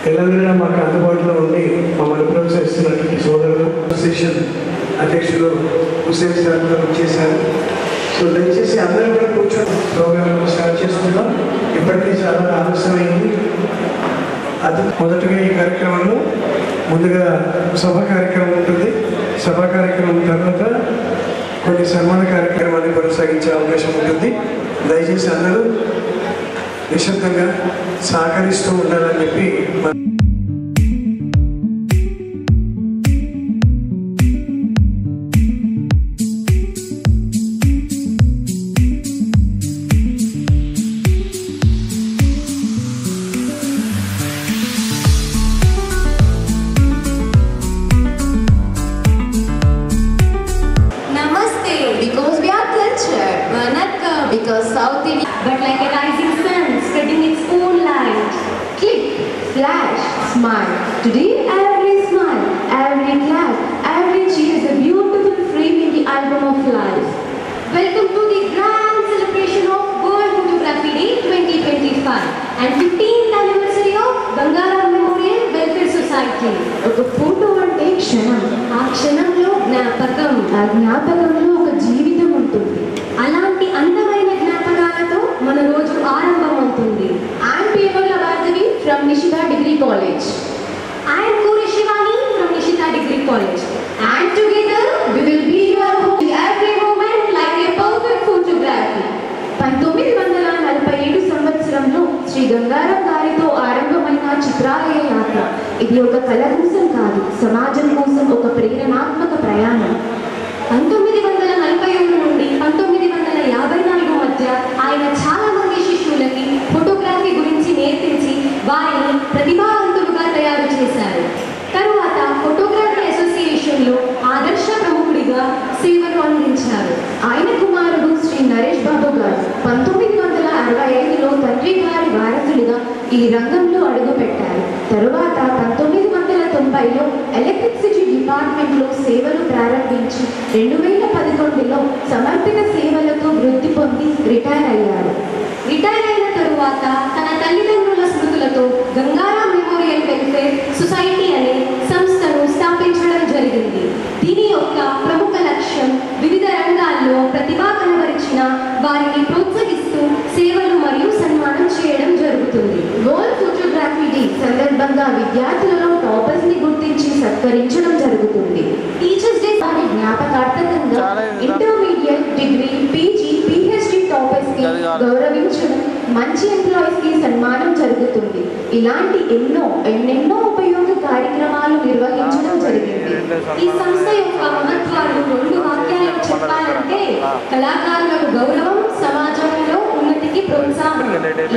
ఎల్లవేళలా మాకు అందుబాటులో ఉండి మమ్మల్ని ప్రోత్సహిస్తున్నటువంటి సోదరులు అసోసియేషన్ అధ్యక్షులు హుసేన్ సార్ కూడా చేశారు. సో దయచేసి అందరూ కూడా కూర్చొని ప్రోగ్రామ్ స్టార్ట్ చేసుకుందాం. ఇప్పటికీ చాలా ఆలస్యమైంది. అది మొదటగా ఈ కార్యక్రమంలో ముందుగా సభ కార్యక్రమం ఉంటుంది. సభా కార్యక్రమం తర్వాత కొన్ని సన్మాన కార్యక్రమాన్ని కొనసాగించే అవకాశం ఉంటుంది. దయచేసి అందరూ నిశ్శబ్దంగా సహకరిస్తూ ఉండాలని చెప్పి because South India, but like a rising sun spreading its own light. Click, flash, smile. Today every smile, every clap, every cheer is a beautiful frame in the album of life. Welcome to the grand celebration of World Photography Day 2025 and 15th anniversary of Gangara Memorial Welfare Society. ఒక photo అంటే క్షణం, ఆ క్షణంలో జ్ఞాపకం, ఆ జ్ఞాపకంలో ఒక జీవితం ఉంటుంది. అలాంటి అందమైన జ్ఞాపకాలతో మన రోజు ఆరంభమవుతుంది. I'm Pianola Bhargavi from Nishita Degree College. I am Kori Shivani from Nishita Degree College. And together we will be your host every moment like a perfect photography. 1947 సంవత్సరంలో శ్రీ గంగారాం గారితో ఆరంభమైన చిత్రాలయ యాత్ర. ఇది ఒక కళ కోసం కాదు, సమాజం కోసం ఒక ప్రేరణాత్మక ప్రయాణం. 1947 నుండి 1954 మధ్య ఆయన చాలా మంది శిష్యులకి ఫోటోగ్రఫీ గురించి నేర్పించి వారిని ప్రతిభావంతులుగా తయారు చేశారు. తరువాత ఫోటోగ్రఫీ అసోసియేషన్లో ఆదర్శ ప్రముఖుడిగా సేవలు అందించారు. ఆయన కుమారుడు శ్రీ నరేష్ బాబు గారు 1965లో తండ్రి గారి వారసులుగా ఈ రంగంలో అడుగుపెట్టారు. తరువాత 1990లో ఎలక్ట్రిసిటీ డిపార్ట్మెంట్లో సేవలు ప్రారంభించి 2011లో సమర్పిత సేవలతో వృద్ధి పొంది రిటైర్ అయ్యారు. రిటైర్ అయిన తరువాత తన తల్లిదండ్రుల స్మృతులతో గంగారాం మెమోరియల్ వెల్ఫేర్ సొసైటీ అనే సంస్థను స్థాపించడం జరిగింది. దీని యొక్క ప్రముఖ లక్ష్యం వివిధ రంగాల్లో ప్రతిభ కనబరిచిన వారిని ప్రోత్సహిస్తూ సేవలు మరియు సన్మానం చేయడం జరుగుతుంది. వరల్డ్ ఫోటోగ్రఫీ డే సందర్భంగా విద్యార్థులలో టాపర్స్ ని గుర్తించి సత్కరించడం జరుగుతుంది. టీచర్స్ డే వారి జ్ఞాపకార్థకంగా intermediate, degree, PG, PhD toppers కి గౌరవించడం, మంచి ఎంప్లాయీస్ కి సన్మానం జరుగుతుంది. ఇలాంటి ఎన్నెన్నో ఉపయోగ కార్యక్రమాలు నిర్వహించడం జరిగింది. ఈ సంస్థ యొక్క మహత్వాలు 2 వాక్యాలను చెప్పాలంటే కళాకారులకు గౌరవం, సమాజంలో ఉన్నతికి ప్రోత్సాహం.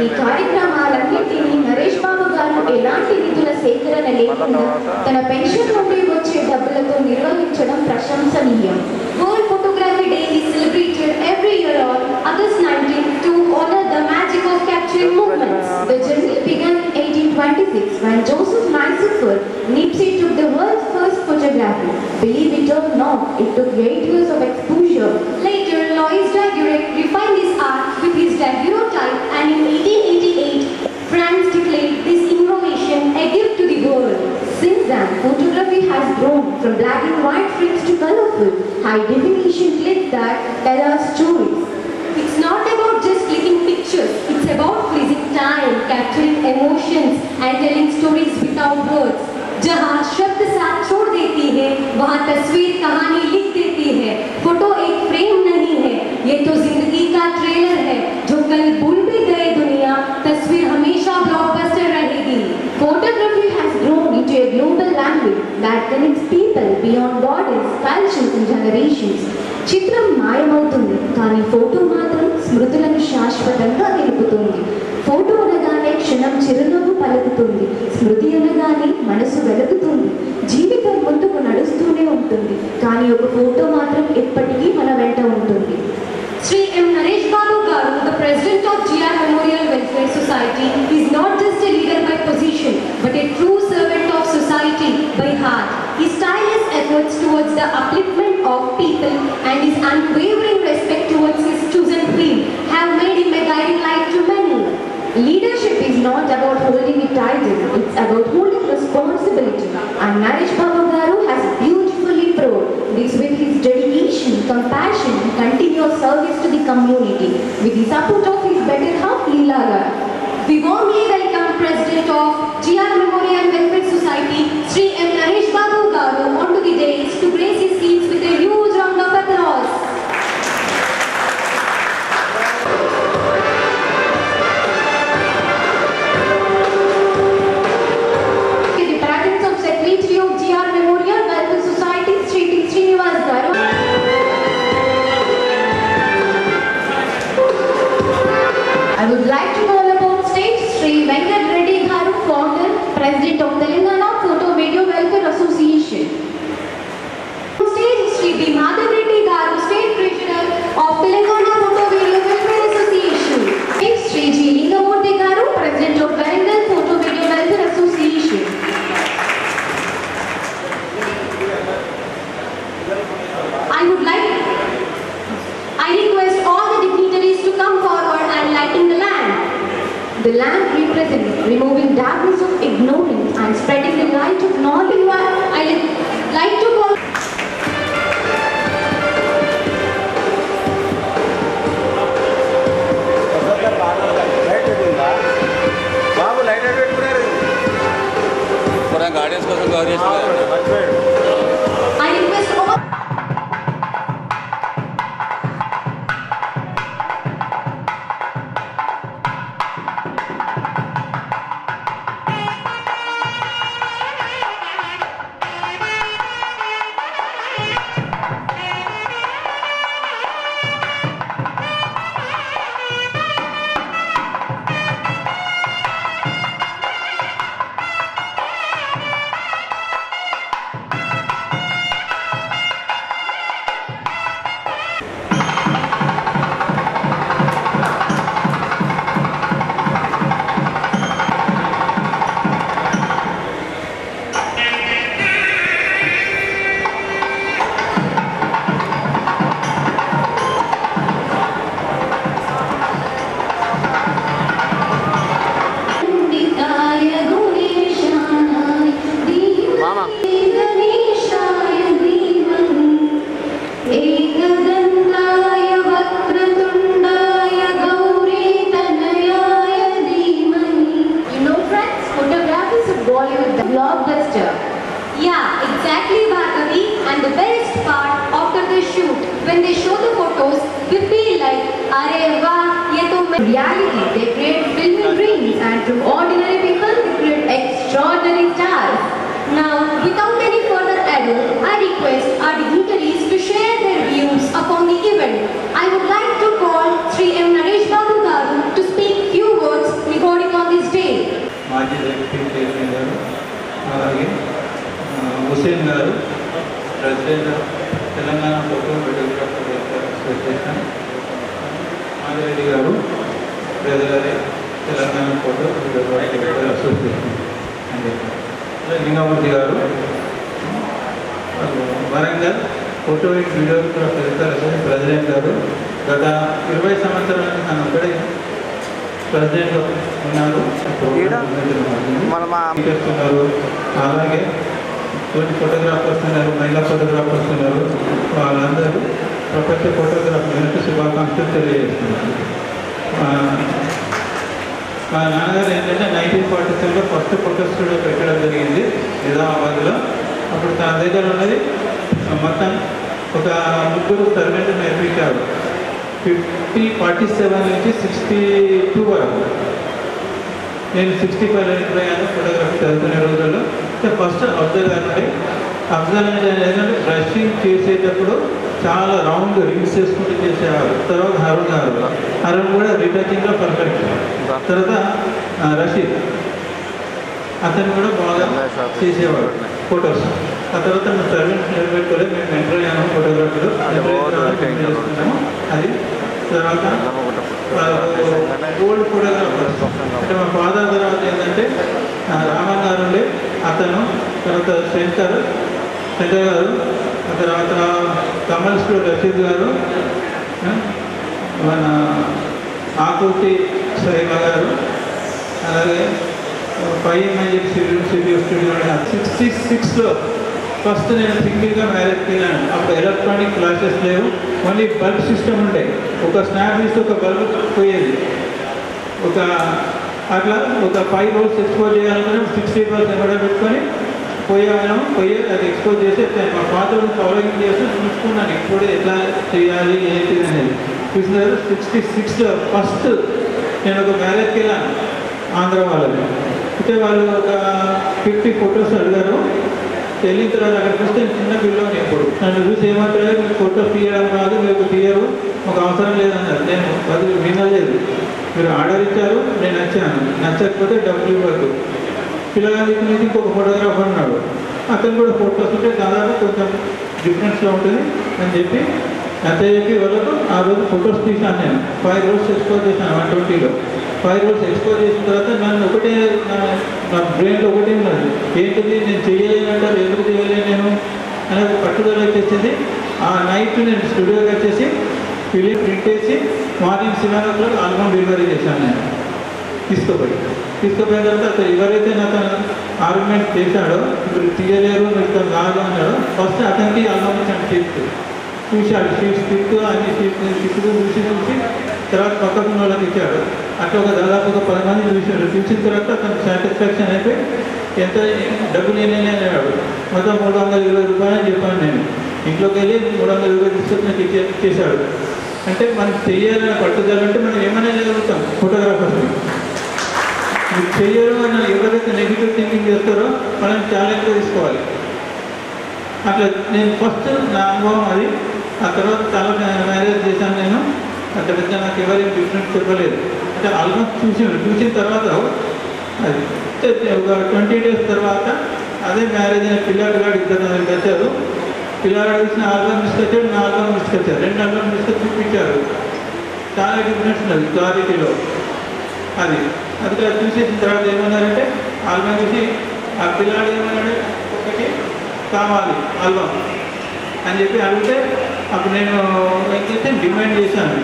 ఈ కార్యక్రమాలన్నింటినీ నరేష్ బాబు గారు ఎలాంటి నిధుల సేకరణ లేకుండా తన పెన్షన్ నుండి వచ్చే డబ్బులతో నిర్వహించడం ప్రశంసనీయం. World photography day is celebrated every year on August 19 to honor the magic of capturing moments. The journey began in 1826 when Joseph Nicephore Niepce took the world's first photography. Believe it or not, it took 8 years of exposure. Later, Louis Daguerre refined his art with his daguerreotype, and in 1888, France declared this innovation a gift to the world. Since then, photography has grown from black and white frames to colorful, high-definition clips that tell our stories. It's not about just clicking pictures. It's about freezing time, capturing emotions, and telling stories without words. जहाँ शब्द साथ छोड़ देती है, वहाँ तस्वीर कहानी लिख देती है. फोटो एक फ्रेम नहीं है, ये तो जिंदगी का ट्रेलर है. जो कल भूल भी गए दुनिया, तस्वीर हमेशा ब्लॉकबस्टर रहेगी. Photography has grown into a global language that connects people beyond borders, cultures, and generations. చిత్రం మాయమవుతుంది, కానీ ఫోటో మాత్రం స్మృతులను శాశ్వతంగా నిలుపుతుంది. ఫోటో అనగానే క్షణం చిరునవ్వు పలుకుతుంది, స్మృతి అనగానే మనసు వెలుగుతుంది. జీవితం ముందుకు నడుస్తూనే ఉంటుంది, కానీ ఒక ఫోటో మాత్రం ఎప్పటికీ మన వెంట ఉంటుంది. Sri M. Naresh Babu Garu, the president of GR Memorial Welfare Society, is not just a leader by position, but a true servant of society by heart. His tireless efforts towards the upliftment of people and his unwavering respect towards his chosen field have made him a guiding light to many. Leadership is not about holding a title, it's about who responsibility, and Naresh Babu Garu has beautifully proved this with his dedication, compassion, and continuous service to the community with the support of his better half Leela Garu. We warmly welcome President of GR Memorial Welfare Society, Sri M. Naresh Babu Garu, onto the dais to grace his seats with a huge round of applause. The presence of Secretary of GR Memorial Welfare Society, Sri T. Srinivas Garu. I would like to call upon stage Sri Venkat Reddy Garu, founder, President of Telangana Photo Video Welfare Association. On stage Sri B. Madhav Reddy Garu, State Treasurer of Telangana Photo Video Welfare Association. Next, Sri G. Lingamurthy Garu, President of Warangal Photo Video Welfare Association. I request all the dignitaries to come forward and lighten the lamp. The lamp represents removing darkness of ignorance and spreading the light of knowledge. I would like to call. Guardians కోసం cover చేస్తున్నారు I request all. Yeah, exactly, Bhargavi. And the best part, after the shoot, when they show the photos, we feel like, "Arey wah, ye to reality." They create filmy dreams, and from ordinary people, they create extraordinary stars. Now, without any further ado, I request our dignitaries to share their views upon the event. I would like to call Sri M. Naresh Babu Garu to speak few words recording on this day. మాజీ deputy chairman గారు, అలాగే హుసేన్ గారు, president Telangana photo videographer welfare association, Madhavareddy గారు, president Telangana photo videographer welfare association అండి, లింగమూర్తి గారు, Warangal photo videographer welfare association president గారు. గత 20 సంవత్సరాల నుంచి తను అక్కడే ప్రెసిడెంట్ ఉన్నారు. చేస్తున్నారు. అలాగే తోటి ఫోటోగ్రాఫర్స్ ఉన్నారు, మహిళా ఫోటోగ్రాఫర్స్ ఉన్నారు. వాళ్ళందరూ ప్రపంచ ఫోటోగ్రాఫర్ వెనక శుభాకాంక్షలు తెలియజేస్తున్నారు. మా నాన్నగారు ఏంటంటే 1947లో ఫస్ట్ ఫోటో స్టూడియో పెట్టడం జరిగింది నిజామాబాద్లో. అప్పుడు తన దగ్గర ఉన్నది మొత్తం ఒక 3 సర్వెంట్ నేర్పించారు. 47 నుంచి 62 వరకు. నేను 65 అయిపోయాను ఫోటోగ్రఫీ చదువుకునే రోజుల్లో. ఫస్ట్ అఫ్జల్ గారు ఏంటంటే బ్రషింగ్ చేసేటప్పుడు చాలా రౌండ్ రింగ్స్ చేసుకుంటూ చేసేవారు. తర్వాత హరుణ్ కూడా రిటచింగ్లో పర్ఫెక్ట్. తర్వాత రషీద్ అతను కూడా బాగా చేసేవాడు ఫొటోస్. ఆ తర్వాత మేము సర్వెంట్స్ నిలబెట్టుకోలేదు, మేము ఎంటర్ అయ్యాము ఫోటోగ్రఫీలో చేస్తున్నాము. అది తర్వాత ఓల్డ్ ఫోటోగ్రాఫర్స్ అంటే మా ఫాదర్ తర్వాత ఏంటంటే రామన్ గారు ఉండే అతను, తర్వాత శంకర్ గారు, ఆ తర్వాత కమల్ స్టూడియో రషీద్ గారు, మన ఆకుర్తి సైమ గారు, అలాగే 5MIX స్టూడియో 66లో ఫస్ట్ నేను సింగిల్గా మ్యారేజ్కి వెళ్ళాను. అప్పుడు ఎలక్ట్రానిక్ క్లాసెస్ లేవు, మళ్ళీ బల్బ్ సిస్టమ్ ఉండే. ఒక స్నాప్ తీస్తే ఒక బల్బ్ పోయేది. అట్లా ఒక 5 rolls ఎక్స్పోజ్ చేయాలనుకుని 60 rolls ఎవడో పెట్టుకొని పోయి అది ఎక్స్పోజ్ చేసి మా ఫాదర్ ఫాలోయింగ్ చేసి చూసుకున్నాను ఇప్పుడు ఎట్లా చేయాలి ఏంటి అనేది. చూసినారు 66లో ఫస్ట్ నేను ఒక మ్యారేజ్కి వెళ్ళాను ఆంధ్ర వాళ్ళని. అయితే వాళ్ళు ఒక 50 photos అడిగారు. వెళ్ళిన తర్వాత అక్కడ చూస్తే చిన్న పిల్లని ఇప్పుడు నన్ను చూసి ఏమంటారు, మీకు ఫోటో తీయడం కాదు, మీకు తీయరు, ఒక అవసరం లేదన్నారు. నేను అది వినలేదు. మీరు ఆర్డర్ ఇచ్చారు, నేను నచ్చకపోతే డబ్బులు ఇవ్వద్దు. పిల్లగానికి నుంచి ఇంకొక ఫోటోగ్రాఫర్ ఉన్నాడు, అతను కూడా ఫోటోస్ ఉంటే దాదాపు కొంచెం డిఫరెన్స్లో ఉంటుంది అని చెప్పి అంతే చెప్పి వాళ్ళకు ఆ రోజు ఫొటోస్ తీసాను. నేను 5 rolls ఎక్స్పోజ్ చేశాను 120లో. 5 rolls ఎక్స్పోజ్ చేసిన తర్వాత నన్ను ఒకటే నా బ్రెయిన్లో ఒకటే ఉన్నది, ఏంటిది నేను చేయలేనంటారు, ఎందుకు చేయలేను నేను అనే పట్టుదల వచ్చేసింది. ఆ నైట్ నేను స్టూడియోకి వచ్చేసి ఫిలిం ప్రింట్ చేసి మార్నింగ్ 7 o'clock ఆల్బమ్ డెలివరీ చేశాను. నేను తీసుకుపోయిన తర్వాత అతను ఎవరైతే నాకు ఆర్గ్యుమెంట్ చేశాడో ఇప్పుడు తీయలేరు మీకు కాదు అన్నాడో ఫస్ట్ అతనికి ఆల్బమ్ ఇచ్చాను. చూశాడు షీట్స్ అన్ని షీట్స్ చూసి తర్వాత పక్కన వాళ్ళకి ఇచ్చాడు. అట్లా ఒక దాదాపు ఒక 10 మంది చూశాడు. చూసిన తర్వాత అతనికి సాటిస్ఫాక్షన్ అయిపోయి ఎంత డబ్బులు నేనే అన్నాడు. మొత్తం 320 రూపాయలు అని చెప్పాను. నేను ఇంట్లోకి వెళ్ళి 320 తీసుకొని నాకు ఇచ్చేసాడు. అంటే మనం చెయ్యాలని పట్టుదల అంటే మనం ఏమైనా చేయగలుగుతాం. ఫోటోగ్రాఫర్స్ని మీరు చెయ్యరు అని ఎవరైతే నెగిటివ్ థింకింగ్ చేస్తారో మనం ఛాలెంజ్గా తీసుకోవాలి. అట్లా నేను ఫస్ట్ నా అనుభవం అది. ఆ తర్వాత చాలా మ్యారేజ్ చేశాను నేను. అంత పెద్ద నాకు ఎవరేం డిఫరెన్స్ చెప్పలేదు. అంటే ఆల్మోస్ట్ చూసిన తర్వాత అది ఒక 20 days తర్వాత అదే మ్యారేజ్ అయిన పిల్లాడు ఇద్దరు నాకు వచ్చారు. పిల్లాడు ఇచ్చిన ఆల్బమ్ తీసుకొచ్చాడు, నా ఆల్బమ్ తీసుకొచ్చారు. 2 ఆల్బమ్ తీసుకొచ్చి చూపించారు. చాలా డిఫరెన్స్ ఉన్నది క్వాలిటీలో. అది చూసేసిన తర్వాత ఏమన్నారంటే ఆల్బమ్ చూసి ఆ పిల్లాడు ఏమన్నాడు, ఒకటి కావాలి ఆల్బమ్ అని చెప్పి అడిగితే అప్పుడు నేను ఏంటంటే డిమాండ్ చేశాను.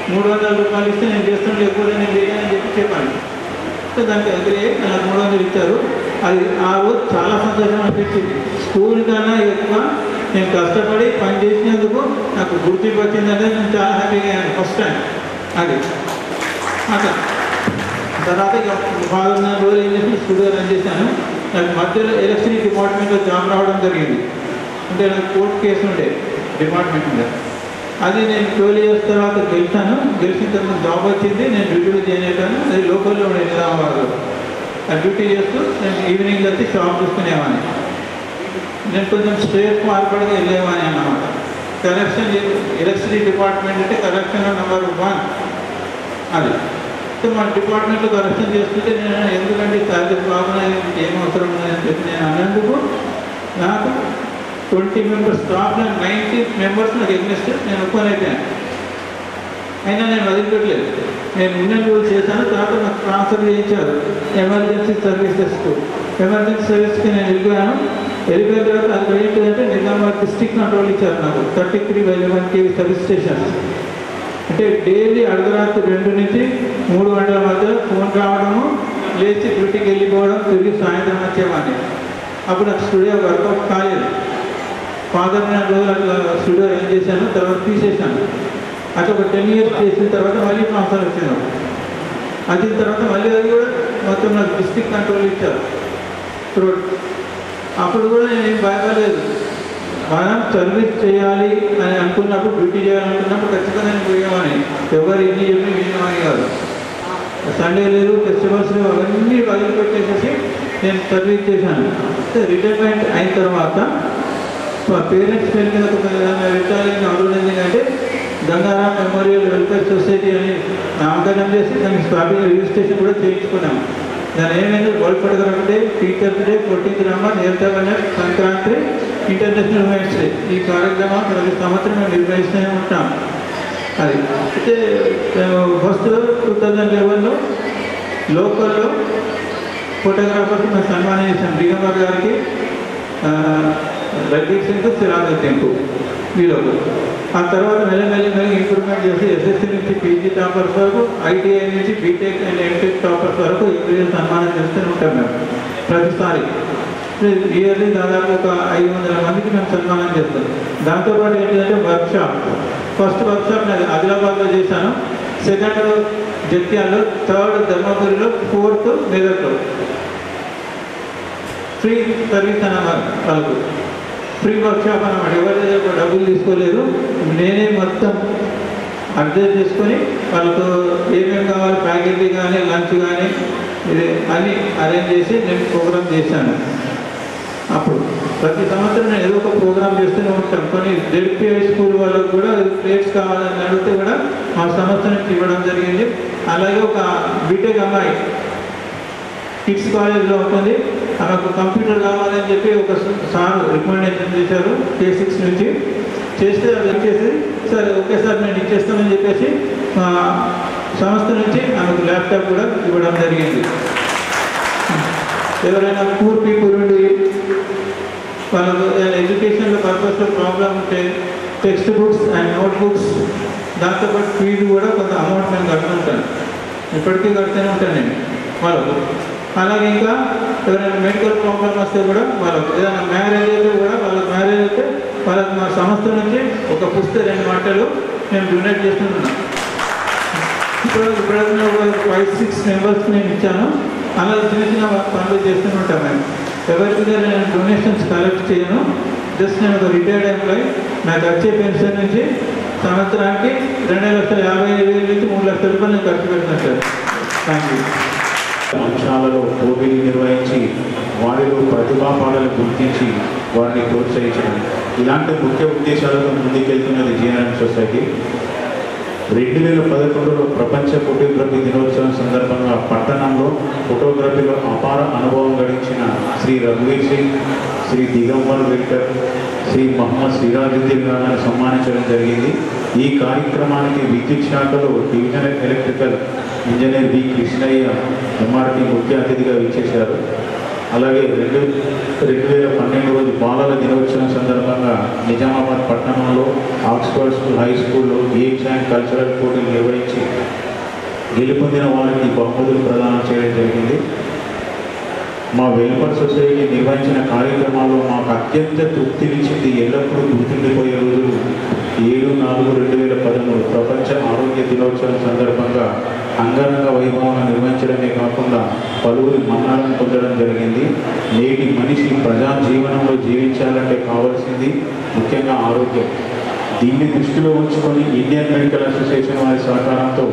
300 రూపాయలు ఇస్తే నేను చేస్తాను, లేకపోతే నేను చేయని చెప్పి చెప్పాను. సో దానికి అగ్రి నాకు 300 ఇచ్చారు. అది ఆ రోజు చాలా సంతోషం అనిపించింది. స్కూల్ కన్నా ఎక్కువ నేను కష్టపడి పని చేసినందుకు నాకు గుర్తింపు వచ్చిందంటే నేను చాలా హ్యాపీగా అయ్యాను ఫస్ట్ టైం. అది అట్లా తర్వాత ఇక ఫాదర్ రోజులు ఏం చేసి స్టూడియో రన్ చేశాను. నాకు మధ్యలో ఎలక్ట్రిసిటీ డిపార్ట్మెంట్లో జాబ్ రావడం జరిగింది. అంటే నాకు కోర్టు కేసు ఉండే డిపార్ట్మెంట్ మీద. అది నేను 12 years తర్వాత గెలిచాను. గెలిచిన తర్వాత జాబ్ వచ్చింది. నేను డ్యూటీలో జాయిన్ అయిపోయాను. అది లోకల్లో ఉండే నిజామాబాద్లో. ఆ డ్యూటీ చేస్తూ నేను ఈవినింగ్ వచ్చి షాప్ చూసుకునేవాడిని. నేను కొంచెం స్ట్రేట్ మార్పడిగా వెళ్ళేవాడిని అన్నమాట. కరెక్షన్ ఎలక్ట్రిసిటీ డిపార్ట్మెంట్ అంటే కరెక్షన్ నెంబర్ 1 అది. సో మా డిపార్ట్మెంట్లో కరెక్షన్ చేస్తుంటే నేను ఎందుకంటే శాలరీ బాగున్నాయి, ఏం అవసరం ఉన్నాయని చెప్పి నేను అన్నందుకు నాకు 20 members స్టాఫ్లో 90 members నాకు ఎగ్నెస్ట్ నేను ఒప్పుకోలేకపోయాను. అయినా నేను వదిలిపెట్టలేదు. నేను ఇంటర్వ్యూలు చేశాను. తర్వాత నాకు ట్రాన్స్ఫర్ చేయించారు ఎమర్జెన్సీ సర్వీసెస్కు. ఎమర్జెన్సీ సర్వీస్కి నేను వెళ్ళిపోయిన తర్వాత అది ఏంటంటే నిజామాబాద్ డిస్ట్రిక్ట్ కంట్రోల్ ఇచ్చారు నాకు 33/11 kV సర్వీస్ స్టేషన్స్. అంటే డైలీ అర్ధరాత్రి 2 నుంచి 3 గంటల మధ్య ఫోన్ రావడము, లేచి డ్యూటీకి వెళ్ళిపోవడం, తిరిగి సాయంత్రం వచ్చేవాడిని. అప్పుడు నాకు స్టూడియో వర్కౌట్ కాలేదు. ఫాదర్ నేను రోజులు అట్లా స్టూడియో రన్ చేశాను. తర్వాత తీసేశాను. అట్లా ఒక 10 years చేసిన తర్వాత మళ్ళీ ట్రాన్స్ఫర్ వచ్చింది. వచ్చిన తర్వాత మళ్ళీ అది కూడా మొత్తం నాకు డిస్ట్రిక్ట్ కంట్రోల్ ఇచ్చారు. అప్పుడు కూడా నేనేం భయపడలేదు. మనం సర్వీస్ చేయాలి అని అనుకున్నప్పుడు, డ్యూటీ చేయాలనుకున్నప్పుడు ఖచ్చితంగా నేను పోయేవాడిని. ఎవరు ఎన్ని చెప్పి వినేవాడిని కాదు. సండే లేదు, ఫెస్టివల్స్ లేవు, అవన్నీ వదిలిపెట్టేసేసి నేను సర్వీస్ చేశాను. రిటైర్మెంట్ అయిన తర్వాత మా పేరెంట్స్ పేరు మీద రిటైర్ అయిన అభివృద్ధి ఏంటంటే గంగారాం మెమోరియల్ వెల్ఫేర్ సొసైటీ అని నామకరణం చేసి దానికి స్టార్టింగ్ రిజిస్ట్రేషన్ కూడా చేయించుకున్నాము. దాని ఏమైంది world photography day, teachers day, 14th November, health awareness, Sankranti, international women's day ఈ కార్యక్రమం ప్రతి సంవత్సరం మేము నిర్వహిస్తూనే ఉంటాం. అది అయితే ఫస్ట్ 2011లో లోకల్లో ఫోటోగ్రాఫర్స్ మేము సన్మానం చేశాం. దిగంబర్ గారికి, రణదీప్ సింగ్, సిరాజ్ సింగ్ వీళ్ళకు. ఆ తర్వాత మెల్లమెల్లి ఇంప్రూవ్మెంట్ చేసి ఎస్ఎస్సీ నుంచి పీజీ టాపర్స్ వరకు, ఐటీఐ నుంచి బీటెక్ అండ్ ఎంటెక్ టాపర్స్ వరకు ఎవ్రీ సన్మానం చేస్తూనే ఉంటాం మేము ప్రతిసారి. ఇయర్లీ దాదాపు ఒక 500 మందికి మేము సన్మానం చేస్తాం. దాంతోపాటు ఏంటంటే వర్క్షాప్. ఫస్ట్ వర్క్షాప్ నేను ఆదిలాబాద్లో చేశాను, సెకండ్ జగిత్యాలలో, థర్డ్ ధర్మపురిలో, ఫోర్త్ మెదక్లో. ఫ్రీ సర్వీస్ అన్నమాట, వాళ్ళకు ఫ్రీ వర్క్షాప్ అన్నమాట. ఎవరైతే డబ్బులు తీసుకోలేదు, నేనే మొత్తం అడ్జస్ట్ చేసుకొని వాళ్ళకు ఏమేమి కావాలి ప్యాకేజీ కానీ లంచ్ కానీ ఇది అన్నీ అరేంజ్ చేసి నేను ప్రోగ్రామ్ చేశాను. అప్పుడు ప్రతి సంవత్సరం నేను ఏదో ఒక ప్రోగ్రామ్ చేస్తూనే ఉంటాను. కొన్ని జెడ్పీఐ స్కూల్ వాళ్ళకు కూడా ప్లేట్స్ కావాలని అడిగితే కూడా మా సంస్థ నుంచి ఇవ్వడం జరిగింది. అలాగే ఒక బీటెక్ అమ్మాయి కిడ్స్ కాలేజ్లో ఉంటుంది, ఆమెకు కంప్యూటర్ కావాలని చెప్పి ఒక సార్ రికమెండేషన్ చేశారు K6 నుంచి. చేస్తే అది వచ్చేసి సరే ఓకే సార్ నేను ఇచ్చేస్తానని చెప్పేసి మా సంస్థ నుంచి ఆమెకు ల్యాప్టాప్ కూడా ఇవ్వడం జరిగింది. ఎవరైనా పూర్ పీపుల్ ఉండి వాళ్ళకు ఎడ్యుకేషన్లో పర్పస్లో ప్రాబ్లం ఉంటే text books and note books, దాంతోపాటు ఫీజు కూడా కొంత అమౌంట్ నేను కడుతుంటాను, ఇప్పటికీ కడుతూనే ఉంటాను నేను వాళ్ళకు. అలాగే ఇంకా ఎవరైనా మెడికల్ ప్రాబ్లం వస్తే కూడా వాళ్ళకు, ఏదైనా మ్యారేజ్ అయితే కూడా వాళ్ళకి మ్యారేజ్ అయితే వాళ్ళకి మా సంస్థ నుంచి ఒక పుస్తకం 2 మాటలు నేను డొనేట్ చేస్తున్నాను. ఇప్పుడు 5-6 మెంబర్స్కి నేను ఇచ్చాను. అలా చిన్న చిన్న పనులు చేస్తూనే ఉంటాను మేము. ఎవరికి నేను డొనేషన్స్ కలెక్ట్ చేయను. జస్ట్ నేను ఒక రిటైర్డ్ ఎంప్లాయీ, నాకు వచ్చే పెన్షన్ నుంచి సంవత్సరానికి 2,50,000 నుంచి 3 లక్షల రూపాయలు నేను ఖర్చు పెడుతున్నాను సార్. Thank you. అంశాలలో పోటీలు నిర్వహించి వారిలో ప్రతిభాపాలను గుర్తించి వారిని ప్రోత్సహించడం, ఇలాంటి ముఖ్య ఉద్దేశాలతో ముందుకెళ్తున్నది JNM సొసైటీ. 2011లో ప్రపంచ ఫోటోగ్రఫీ దినోత్సవం సందర్భంగా పట్టణంలో ఫోటోగ్రఫీలో అపార అనుభవం గడించిన శ్రీ రఘువీర్ సింగ్, శ్రీ దిగంబర్ వెంకట్, శ్రీ మహమ్మద్ సిరాజుద్దీన్ గారిని సన్మానించడం జరిగింది. ఈ కార్యక్రమానికి విద్యుత్ శాఖలో divisional electrical engineer V Krishnaiah MRT ముఖ్య అతిథిగా విచ్చేశారు. అలాగే 2012 రోజు బాలల దినోత్సవం సందర్భంగా నిజామాబాద్ పట్టణంలో ఆక్స్ఫర్డ్ స్కూల్ హై స్కూల్లో గేమ్స్ అండ్ కల్చరల్ పోటీలు నిర్వహించి గెలుపొందిన వారికి బహుమతులు ప్రదానం చేయడం జరిగింది. మా వెల్ఫేర్ సొసైటీ నిర్వహించిన కార్యక్రమాల్లో మాకు అత్యంత తృప్తినిచ్చింది, ఎల్లప్పుడూ గుర్తుండిపోయే రోజులు 7/4/2013 ప్రపంచ ఆరోగ్య దినోత్సవం సందర్భంగా అంగరంగ వైభవంగా నిర్వహించడమే కాకుండా పలువురి మన్నాలను పొందడం జరిగింది. నేటి మనిషి ప్రజా జీవనంలో జీవించాలంటే కావాల్సింది ముఖ్యంగా ఆరోగ్యం. దీన్ని దృష్టిలో ఉంచుకొని ఇండియన్ మెడికల్ అసోసియేషన్ వారి సహకారంతో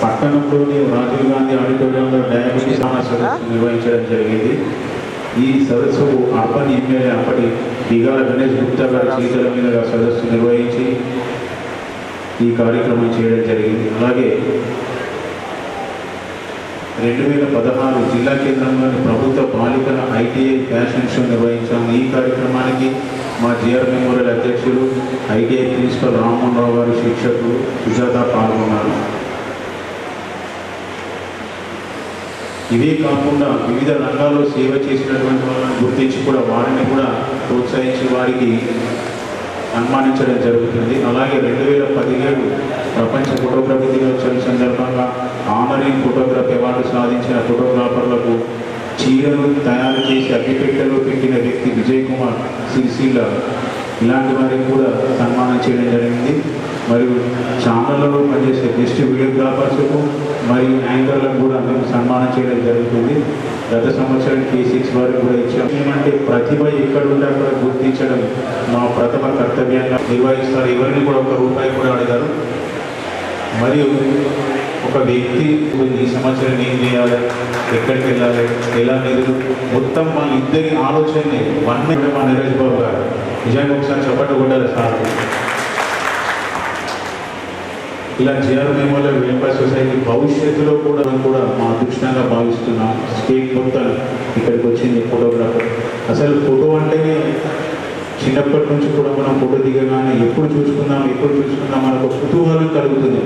పట్టణంలోని రాజీవ్ గాంధీ ఆడిటోరియంలో డయాబెటీస్ సదస్సు నిర్వహించడం జరిగింది. ఈ సదస్సుకు అర్బన్ ఎమ్మెల్యే అప్పటి బిగాల గణేష్ గుప్తా గారి చేతుల మీదుగా సదస్సు నిర్వహించి ఈ కార్యక్రమం చేయడం జరిగింది. అలాగే 2016 జిల్లా కేంద్రంలోని ప్రభుత్వ బాలికల ITI ఫ్యాషన్ షో నిర్వహించాము. ఈ కార్యక్రమానికి మా GR మెమోరియల్ అధ్యక్షులు ITI ప్రిన్సిపల్ రామ్మోహన్ రావు గారు, శిక్షకులు సుజాత పాల్గొన్నారు. ఇవే కాకుండా వివిధ రంగాల్లో సేవ చేసినటువంటి వాళ్ళని గుర్తించి కూడా వారిని కూడా ప్రోత్సహించి వారికి సన్మానించడం జరుగుతుంది. అలాగే 2017 ప్రపంచ ఫోటోగ్రఫీ దినోత్సవం సందర్భంగా ఆనరింగ్ ఫోటోగ్రఫీ అవార్డు సాధించిన ఫోటోగ్రాఫర్లకు చీరలు తయారు చేసి అగ్గిపెట్టెలో పెట్టిన వ్యక్తి విజయ్ కుమార్ సిరిసిల్ల, ఇలాంటి వారికి కూడా సన్మానం చేయడం జరిగింది. మరియు ఛానళ్లలో పనిచేసే బెస్ట్ వీడియోగ్రాఫర్స్కు మరియు యాంకర్లకు కూడా మేము సన్మానం చేయడం జరుగుతుంది. గత సంవత్సరం K6 వారికి కూడా ఇచ్చాం. ఏమంటే ప్రతిభ ఎక్కడుంటే అక్కడ గుర్తించడం మా ప్రథమ కర్తవ్యంగా నిర్వహిస్తారు. ఎవరిని కూడా ₹1 కూడా అడిగారు. మరియు ఒక వ్యక్తి ఈ సంవత్సరం ఏం చేయాలి, ఎక్కడికి వెళ్ళాలి, ఎలా నిధులు, మొత్తం మా ఇద్దరి ఆలోచనని మా నీరజ్ బాబు గారు నిజంగా ఒకసారి చెప్పట్టు కొట్టాలి సార్. ఇలా GR మెమోరియల్ వెల్ఫేర్ సొసైటీ భవిష్యత్తులో కూడా మా అదృష్టంగా భావిస్తున్నాం. స్టేట్ మొత్తం ఇక్కడికి వచ్చింది ఫోటోగ్రాఫర్. అసలు ఫోటో అంటేనే చిన్నప్పటి నుంచి కూడా మనం ఫోటో దిగగానే ఎప్పుడు చూసుకుందాం మనకు ఒక కుతూహలం కలుగుతుంది.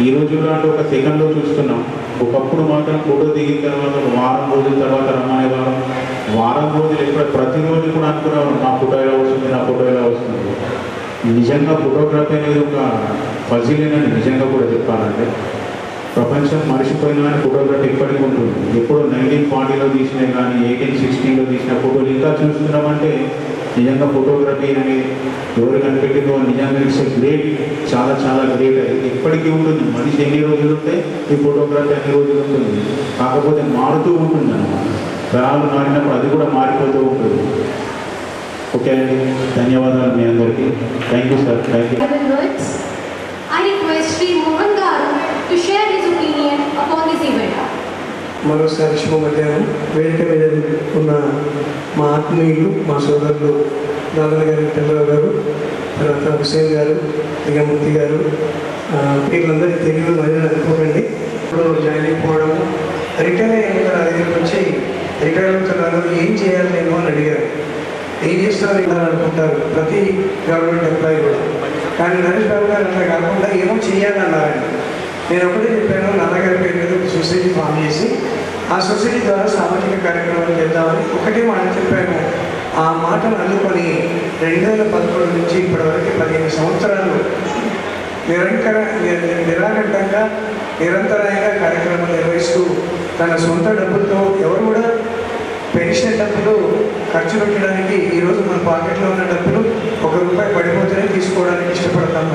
ఈ రోజుల్లో అంటే ఒక సెకండ్లో చూస్తున్నాం. ఒకప్పుడు మాత్రం ఫోటో దిగిన తర్వాత వారం రోజుల తర్వాత రమ్మనే వారం రోజులు ఎక్కడ ప్రతిరోజు కూడా అనుకునేవారు నా ఫోటో ఎలా వస్తుంది. నిజంగా ఫోటోగ్రఫీ అనేది ఒక ఫజిలేనని నిజంగా కూడా చెప్పాలంటే ప్రపంచం మర్చిపోయినా కానీ ఫోటోగ్రఫీ ఇప్పటికీ ఉంటుంది. ఎప్పుడు 1940లో తీసినా కానీ 1860లో తీసిన ఫోటోలు ఇంకా చూస్తున్నామంటే నిజంగా ఫోటోగ్రఫీ అనేది ఎవరు కనిపెట్టిందో నిజంగా ఇట్స్ గ్రేట్, చాలా చాలా గ్రేట్. అది ఇప్పటికీ ఉంటుంది. మనిషి ఎన్ని రోజులు ఉంటే ఈ ఫోటోగ్రఫీ అన్ని రోజులు ఉంటుంది. కాకపోతే మారుతూ ఉంటుంది అన్నమాట. తరాలు మారినప్పుడు అది కూడా మారిపోతూ ఉంటుంది. ఓకే అండి, ధన్యవాదాలు మీ అందరికీ. Thank you sir. Thank you. I request Sri Mohan Garu to share his opinion upon this event. మరోసారి శుభ మధ్యాహ్నం. వేదిక మీద ఉన్న మా ఆత్మీయులు, మా సోదరులు నాగల గారు, చంద్రరావు గారు, తర్వాత హుసేన్ గారు, దిగమూర్తి గారు, వీళ్ళందరికీ తెలియదు మళ్ళీ అనుకోకండి. ఇప్పుడు జాయిన్ అయిపోవడం, రిటైర్ అయ్యాక నా దగ్గరికి వచ్చి రిటైర్ అవుతున్నాను, ఏం చేయాలి నేను అని అడిగారు. ఏం చేస్తారు ఇలా అనుకుంటారు ప్రతి గవర్నమెంట్ ఎంప్లాయీ కూడా. కానీ నరేష్ బాబు గారు అలా కాకుండా ఏమో చేయాలన్నారండి. నేను ఒకటే చెప్పాను, నాన్నగారి పేరు మీద ఒక సొసైటీ ఫామ్ చేసి ఆ సొసైటీ ద్వారా సామాజిక కార్యక్రమాలు చేద్దామని ఒకటే మాట చెప్పాను. ఆ మాటను అందుకొని 2011 నుంచి ఇప్పటివరకు 15 సంవత్సరాలు నిరాఘంటంగా నిరంతరాయంగా కార్యక్రమాలు నిర్వహిస్తూ తన సొంత డబ్బులతో, ఎవరు కూడా పెన్షన్ డబ్బులు ఖర్చు పెట్టడానికి ఈరోజు మన పాకెట్లో ఉన్న డబ్బులు ₹1 పడిపోతేనే తీసుకోవడానికి ఇష్టపడతాం.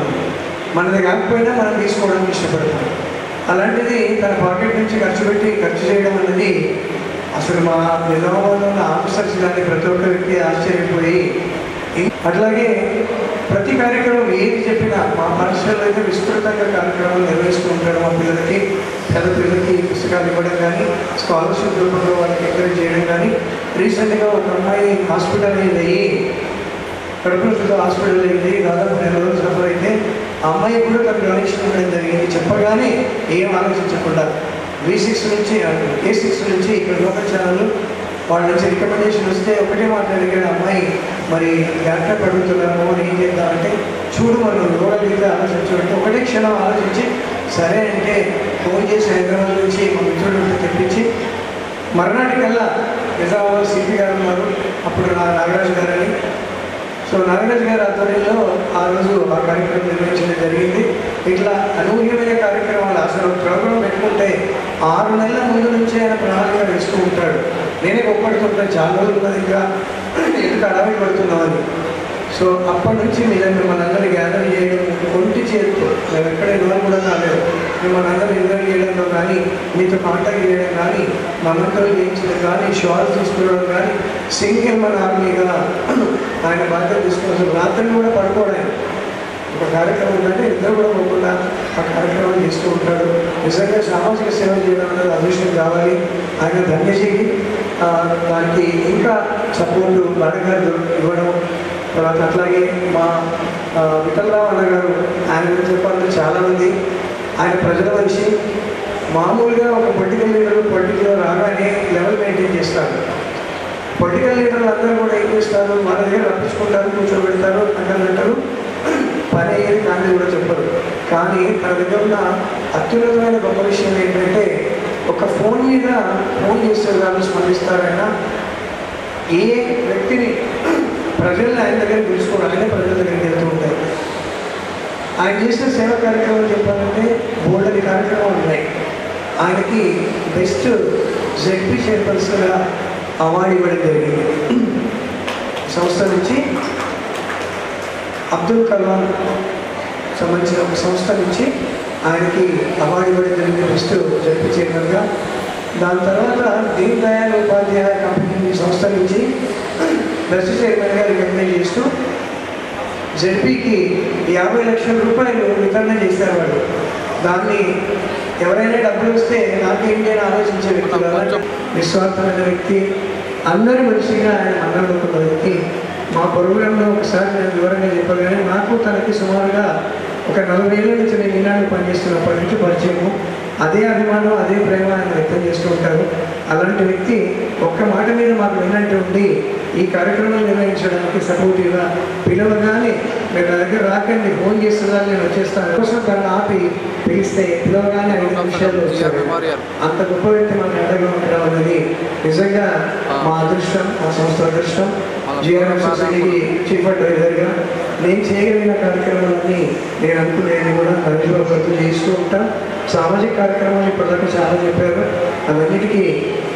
మనది కాకపోయినా మనం తీసుకోవడానికి ఇష్టపడతాం. అలాంటిది తన పాకెట్ నుంచి ఖర్చు చేయడం అన్నది అసలు మా నిజామాబాద్లో ఉన్న ఆఫీసర్స్ కానీ ప్రతి ఒక్క వ్యక్తి ఆశ్చర్యపోయి, అట్లాగే ప్రతి కార్యక్రమం ఏది చెప్పినా మా పాఠశాలలో అయితే విస్తృతంగా కార్యక్రమాలు నిర్వహిస్తూ ఉంటాడు. మా పిల్లలకి, పెద్ద పిల్లలకి పుస్తకాలు ఇవ్వడం కానీ, స్కాలర్షిప్ రూపంలో వాళ్ళకి ఎంకరేజ్ చేయడం కానీ. రీసెంట్గా ఒక అమ్మాయి హాస్పిటలైజ్ అయ్యి, కడుపులతో హాస్పిటల్ అయింది, దాదాపు 2 రోజులు సఫర్ అయితే ఆ అమ్మాయి కూడా తన డొనేషన్ ఇవ్వడం జరిగింది. చెప్పగానే ఏం ఆలోచించకుండా V6 నుంచి A6 నుంచి ఇక్కడ లోకల్ ఛానల్ వాళ్ళ నుంచి రికమెండేషన్ వస్తే ఒకటే మాట్లాడిగాడు అమ్మాయి, మరి డాక్టర్ అడుగుతున్నాము ఏం చేద్దామంటే, చూడు మనం రోగలిగితే ఆలోచించమంటే ఒకటే క్షణం ఆలోచించి సరే అంటే ఫోన్ చేసి హైదరాబాద్ నుంచి మా మిత్రుడు తెప్పించి మర్నాటికల్లా నిజామాబాద్ సిపి గారు ఉన్నారు, అప్పుడు నాగరాజు గారని. సో నాగరాజు గారి ఆధ్వర్యంలో ఆ రోజు ఆ కార్యక్రమం నిర్వహించడం జరిగింది. ఇట్లా అనూహ్యమైన కార్యక్రమాలు అసలు ప్రోగ్రాం పెట్టుకుంటే 6 నెలల ముందు నుంచే ఆయన ప్రణాళిక వేస్తూ ఉంటాడు. నేనే గొప్పడుతుంటాను, చాలా రోజులు ఉన్నది ఇంకా ఎందుకు అడవి పడుతున్నామని. సో అప్పటి నుంచి మిమ్మల్ని అందరూ గ్యాదర్ చేయడం ఒంటి చేతితో, మేము ఎక్కడ ఇన్వాల్వ్ కూడా కాలేదు, మిమ్మల్ని అందరూ ఇన్వాల్వ్ చేయడంలో కానీ, మీతో కాంటాక్ట్ చేయడం కానీ, మనంతో చేయించడం కానీ, షాల్స్ తీసుకోవడం కానీ, సింగిల్ మన ఆర్మీగా ఆయన బాధ్యత తీసుకుని రాత్రి కూడా పడుకోవడం. ఒక కార్యక్రమం ఉందంటే ఇద్దరు కూడా పోకుండా ఆ కార్యక్రమం చేస్తూ ఉంటాడు. నిజంగా సామాజిక సేవ చేయడం అనేది అదృష్టం కావాలి. ఆయన ధన్యజీవి దానికి ఇంకా సపోర్టు బాడగారు ఇవ్వడం. తర్వాత అట్లాగే మా విఠలరావు అన్న గారు, ఆయన గురించి చెప్పాలంటే చాలామంది, ఆయన ప్రజల మనిషి. మామూలుగా ఒక పొలిటికల్ లీడర్ పొలిటికల్ రాగానే లెవెల్ మెయింటైన్ చేస్తారు. పొలిటికల్ లీడర్లు అందరూ కూడా ఏం చేస్తారు, మన దగ్గర రప్పించుకుంటారు, కూర్చోబెడతారు, అంటారు, పని అయ్యేది కానీ కూడా చెప్పరు. కానీ తన దగ్గర ఉన్న అత్యున్నతమైన గొప్ప విషయం ఏంటంటే, ఒక ఫోన్ మీద ఫోన్ చేస్తే వాళ్ళు స్పందిస్తారైనా ఏ వ్యక్తిని ప్రజల్ని ఆయన దగ్గర పిలుచుకోవాలనే ప్రజల దగ్గరికి వెళ్తూ ఉంటాయి. ఆయన చేసిన సేవా కార్యక్రమాలు చెప్పాలంటే బోల్డని కార్యక్రమాలు ఉన్నాయి. ఆయనకి బెస్ట్ జెడ్పీ చైర్పర్సన్గా అవార్డు ఇవ్వడం జరిగింది. సంస్థ నుంచి అబ్దుల్ కలాం సంబంధించిన ఒక సంస్థ నుంచి ఆయనకి అవార్డు ఇవ్వడం జరిగింది బెస్ట్ జెడ్పీ చైర్మన్గా. దాని తర్వాత దీన్ దయాళ్ ఉపాధ్యాయ కంపెనీ సంస్థ నుంచి బెస్ట్ చైర్మన్గా రికగ్నైజ్ చేస్తూ జెడ్పీకి 50 లక్షల రూపాయలు వితరణ చేశారు వాళ్ళు. దాన్ని ఎవరైనా డబ్బులు వస్తే నాకేంటి అని ఆలోచించే వ్యక్తి కదా, నిస్వార్థమైన వ్యక్తి, అందరి మనిషిగా ఆయన మన్నడుకున్న వ్యక్తి. మా ప్రోగ్రాంలో ఒకసారి నేను వివరంగా చెప్పాను, కానీ నాకు తనకి సుమారుగా ఒక 40 ఏళ్ళ నుంచి నేను ఈనాడు పనిచేస్తున్నప్పటి నుంచి పరిచయము. అదే అభిమానం, అదే ప్రేమ ఆయన వ్యక్తం చేస్తూ ఉంటారు. అలాంటి వ్యక్తి ఒక్క మాట మీద మాకు విన్నట్టు ఉండి ఈ కార్యక్రమం నిర్వహించడానికి సపోర్టివ్గా పిలవగానే మీరు నా దగ్గర రాకండి, ఫోన్ చేస్తుందా నేను వచ్చేస్తాను కోసం తను ఆపి పిలిస్తే పిలవగానే 5 నిమిషాలు వచ్చారు. అంత గొప్ప వ్యక్తి మనకు అండగా ఉండడం అనేది నిజంగా మా అదృష్టం, మా సంస్థ అదృష్టం. జిఆర్ఎఫ్ సొసైటీకి చీఫ్ అడ్వైజర్గా నేను చేయగలిగిన కార్యక్రమాలన్నీ నేను అనుకునేది కూడా నరేష్బాబు చేస్తూ ఉంటాను. సామాజిక కార్యక్రమాలు ఇప్పటిదాకా చాలా చెప్పారు. అవన్నిటికీ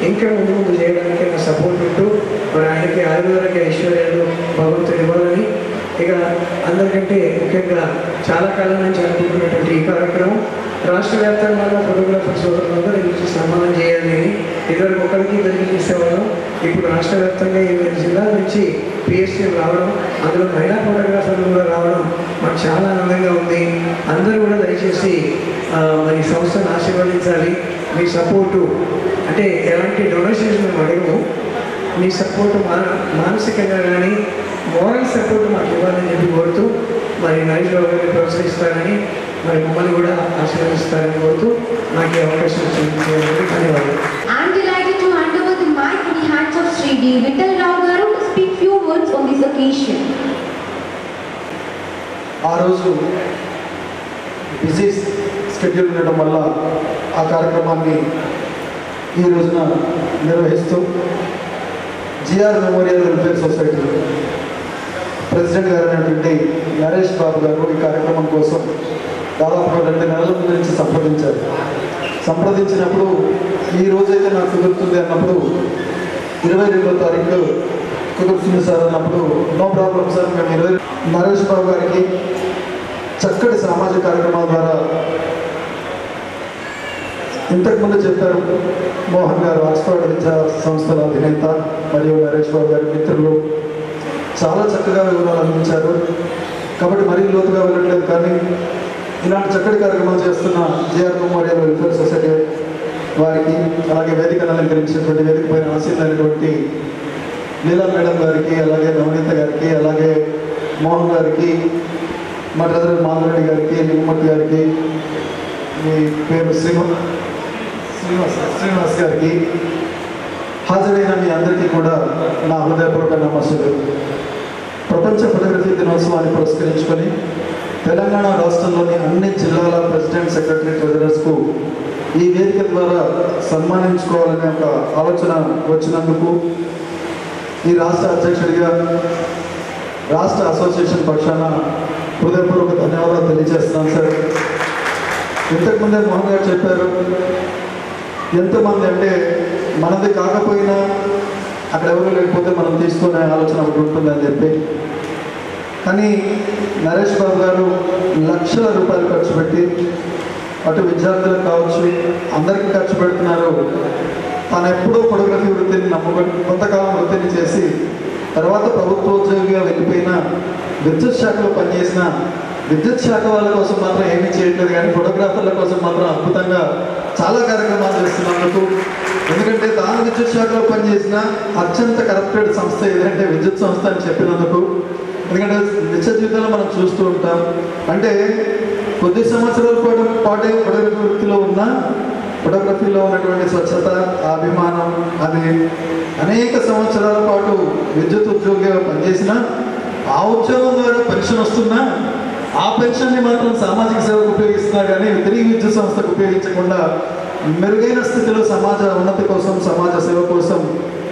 ఇంకా ముందు చేయడానికి నా సపోర్ట్ ఉంటూ మరి ఆయనకి ఆయుర్వేదిక ఐశ్వర్యాలు భగవంతుడు ఇవ్వాలని, ఇక అందరికంటే ముఖ్యంగా చాలా కాలం నుంచి అనుకుంటున్నటువంటి ఈ కార్యక్రమం రాష్ట్ర వ్యాప్తంగా ఫోటోగ్రాఫర్ సోదరులందరూ ఇంటి సన్మానం చేయాలని ఇద్దరికి ఒకరికి ఇద్దరికి చూసేవాళ్ళం. ఇప్పుడు రాష్ట్ర వ్యాప్తంగా 7 జిల్లాల నుంచి పిఎస్సీ రావడం, అందులో మహిళా ఫోటోగ్రాఫర్లు కూడా రావడం మాకు చాలా ఆనందంగా ఉంది. అందరూ కూడా దయచేసి మరి సంస్థను ఆశీర్వదించాలి. మీ సపోర్టు అంటే ఎలాంటి డొనేషన్స్ మేము అడగము, మీ సపోర్టు మానసికంగా కానీ మోరల్ సపోర్ట్ మాకు ఇవ్వాలని చెప్పి కోరుతూ మరి నరేష్బాబు గారిని ప్రోత్సహిస్తారని మరి మమ్మల్ని కూడా ఆశీర్వదిస్తారని కోరుతూ నాకు ఈ అవకాశం ఇచ్చినందుకు ధన్యవాదాలు. I'm delighted to hand over the mic in the hands of Sri D. Vittal Rao Garu to speak few words on this occasion. ఆ రోజు బిజీ షెడ్యూల్ ఉండడం వల్ల ఆ కార్యక్రమాన్ని ఈ రోజున నిర్వహిస్తూ GR memorial welfare society president గారు అయినటువంటి నరేష్ బాబు గారు ఈ కార్యక్రమం కోసం దాదాపు 2 నెలల నుంచి సంప్రదించినప్పుడు ఈ రోజైతే నాకు కుదురుతుంది అన్నప్పుడు 22వ తారీఖు కుదురుతుంది సార్ అన్నప్పుడు నో ప్రాబ్లం సార్ మేము నరేష్ బాబు గారికి చక్కటి సామాజిక కార్యక్రమాల ద్వారా ఇంతకుముందు చెప్పారు మోహన్ గారు ఆక్స్ఫర్డ్ విద్యా సంస్థల అధినేత మరియు నరేష్ బాబు గారి మిత్రులు చాలా చక్కగా వివరాలు అందించారు. కాబట్టి మరీ లోతుగా వెళ్ళట్లేదు, కానీ ఇలాంటి చక్కటి కార్యక్రమాలు చేస్తున్న జిఆర్ మెమోరియల్ వెల్ఫేర్ సొసైటీ వారికి, అలాగే వేదికను అలంకరించినటువంటి వేదిక పైన ఆశీర్వైనటువంటి లీలా మేడం గారికి, అలాగే నవనీత గారికి, అలాగే మోహన్ గారికి, మా ట్రెజరర్ మాధవరెడ్డి గారికి, నిమ్మూర్తి గారికి, మీ పేరు శ్రీనివాస్ గారికి, హాజరైన మీ అందరికీ కూడా నా హృదయపూర్వక నమస్సులు. ప్రపంచ ఫోటోగ్రఫీ దినోత్సవాన్ని పురస్కరించుకొని తెలంగాణ రాష్ట్రంలోని అన్ని జిల్లాల ప్రెసిడెంట్, సెక్రటరీ, ట్రెజరర్స్కు ఈ వేదిక ద్వారా సన్మానించుకోవాలనే ఒక ఆలోచన వచ్చినందుకు ఈ రాష్ట్ర అధ్యక్షుడిగా రాష్ట్ర అసోసియేషన్ పక్షాన హృదయపూర్వక ధన్యవాదాలు తెలియజేస్తున్నాను సార్. ఇంతకుముందే మోహన్ గారు చెప్పారు, ఎంతమంది అంటే మనది కాకపోయినా అక్కడ ఎవరు లేకపోతే మనం తీసుకునే ఆలోచన ఒకటి ఉంటుందని చెప్పి, కానీ నరేష్ బాబు గారు లక్షల రూపాయలు ఖర్చు పెట్టి అటు విద్యార్థులకు కావచ్చు అందరికీ ఖర్చు పెడుతున్నారు. తాను ఎప్పుడూ ఫోటోగ్రఫీ వృత్తిని నమ్ముకొని కొంతకాలం వృత్తిని చేసి తర్వాత ప్రభుత్వోద్యోగిగా వెళ్ళిపోయిన విద్యుత్ శాఖలో పనిచేసిన విద్యుత్ శాఖ వాళ్ళ కోసం మాత్రం ఏమీ చేయట్లేదు, కానీ ఫోటోగ్రాఫర్ల కోసం మాత్రం అద్భుతంగా చాలా కార్యక్రమాలు చేస్తున్నందుకు, ఎందుకంటే తాను విద్యుత్ శాఖలో పనిచేసిన అత్యంత కరప్టెడ్ సంస్థ ఏదంటే విద్యుత్ సంస్థ అని చెప్పినందుకు. ఎందుకంటే నిత్య జీవితంలో మనం చూస్తూ ఉంటాం, అంటే కొద్ది సంవత్సరాల పాటే ఫోటోగ్రఫీ వృత్తిలో ఉన్న ఫోటోగ్రఫీలో ఉన్నటువంటి స్వచ్ఛత, అభిమానం, అది అనేక సంవత్సరాల పాటు విద్యుత్ ఉద్యోగిగా పనిచేసిన ఆ ఉద్యోగం ద్వారా పెన్షన్ వస్తున్నా ఆ పెన్షన్ని మాత్రం సామాజిక సేవకు ఉపయోగిస్తున్నారు, కానీ తిరిగి విద్యుత్ సంస్థకు ఉపయోగించకుండా మెరుగైన స్థితిలో సమాజ ఉన్నతి కోసం, సమాజ సేవ కోసం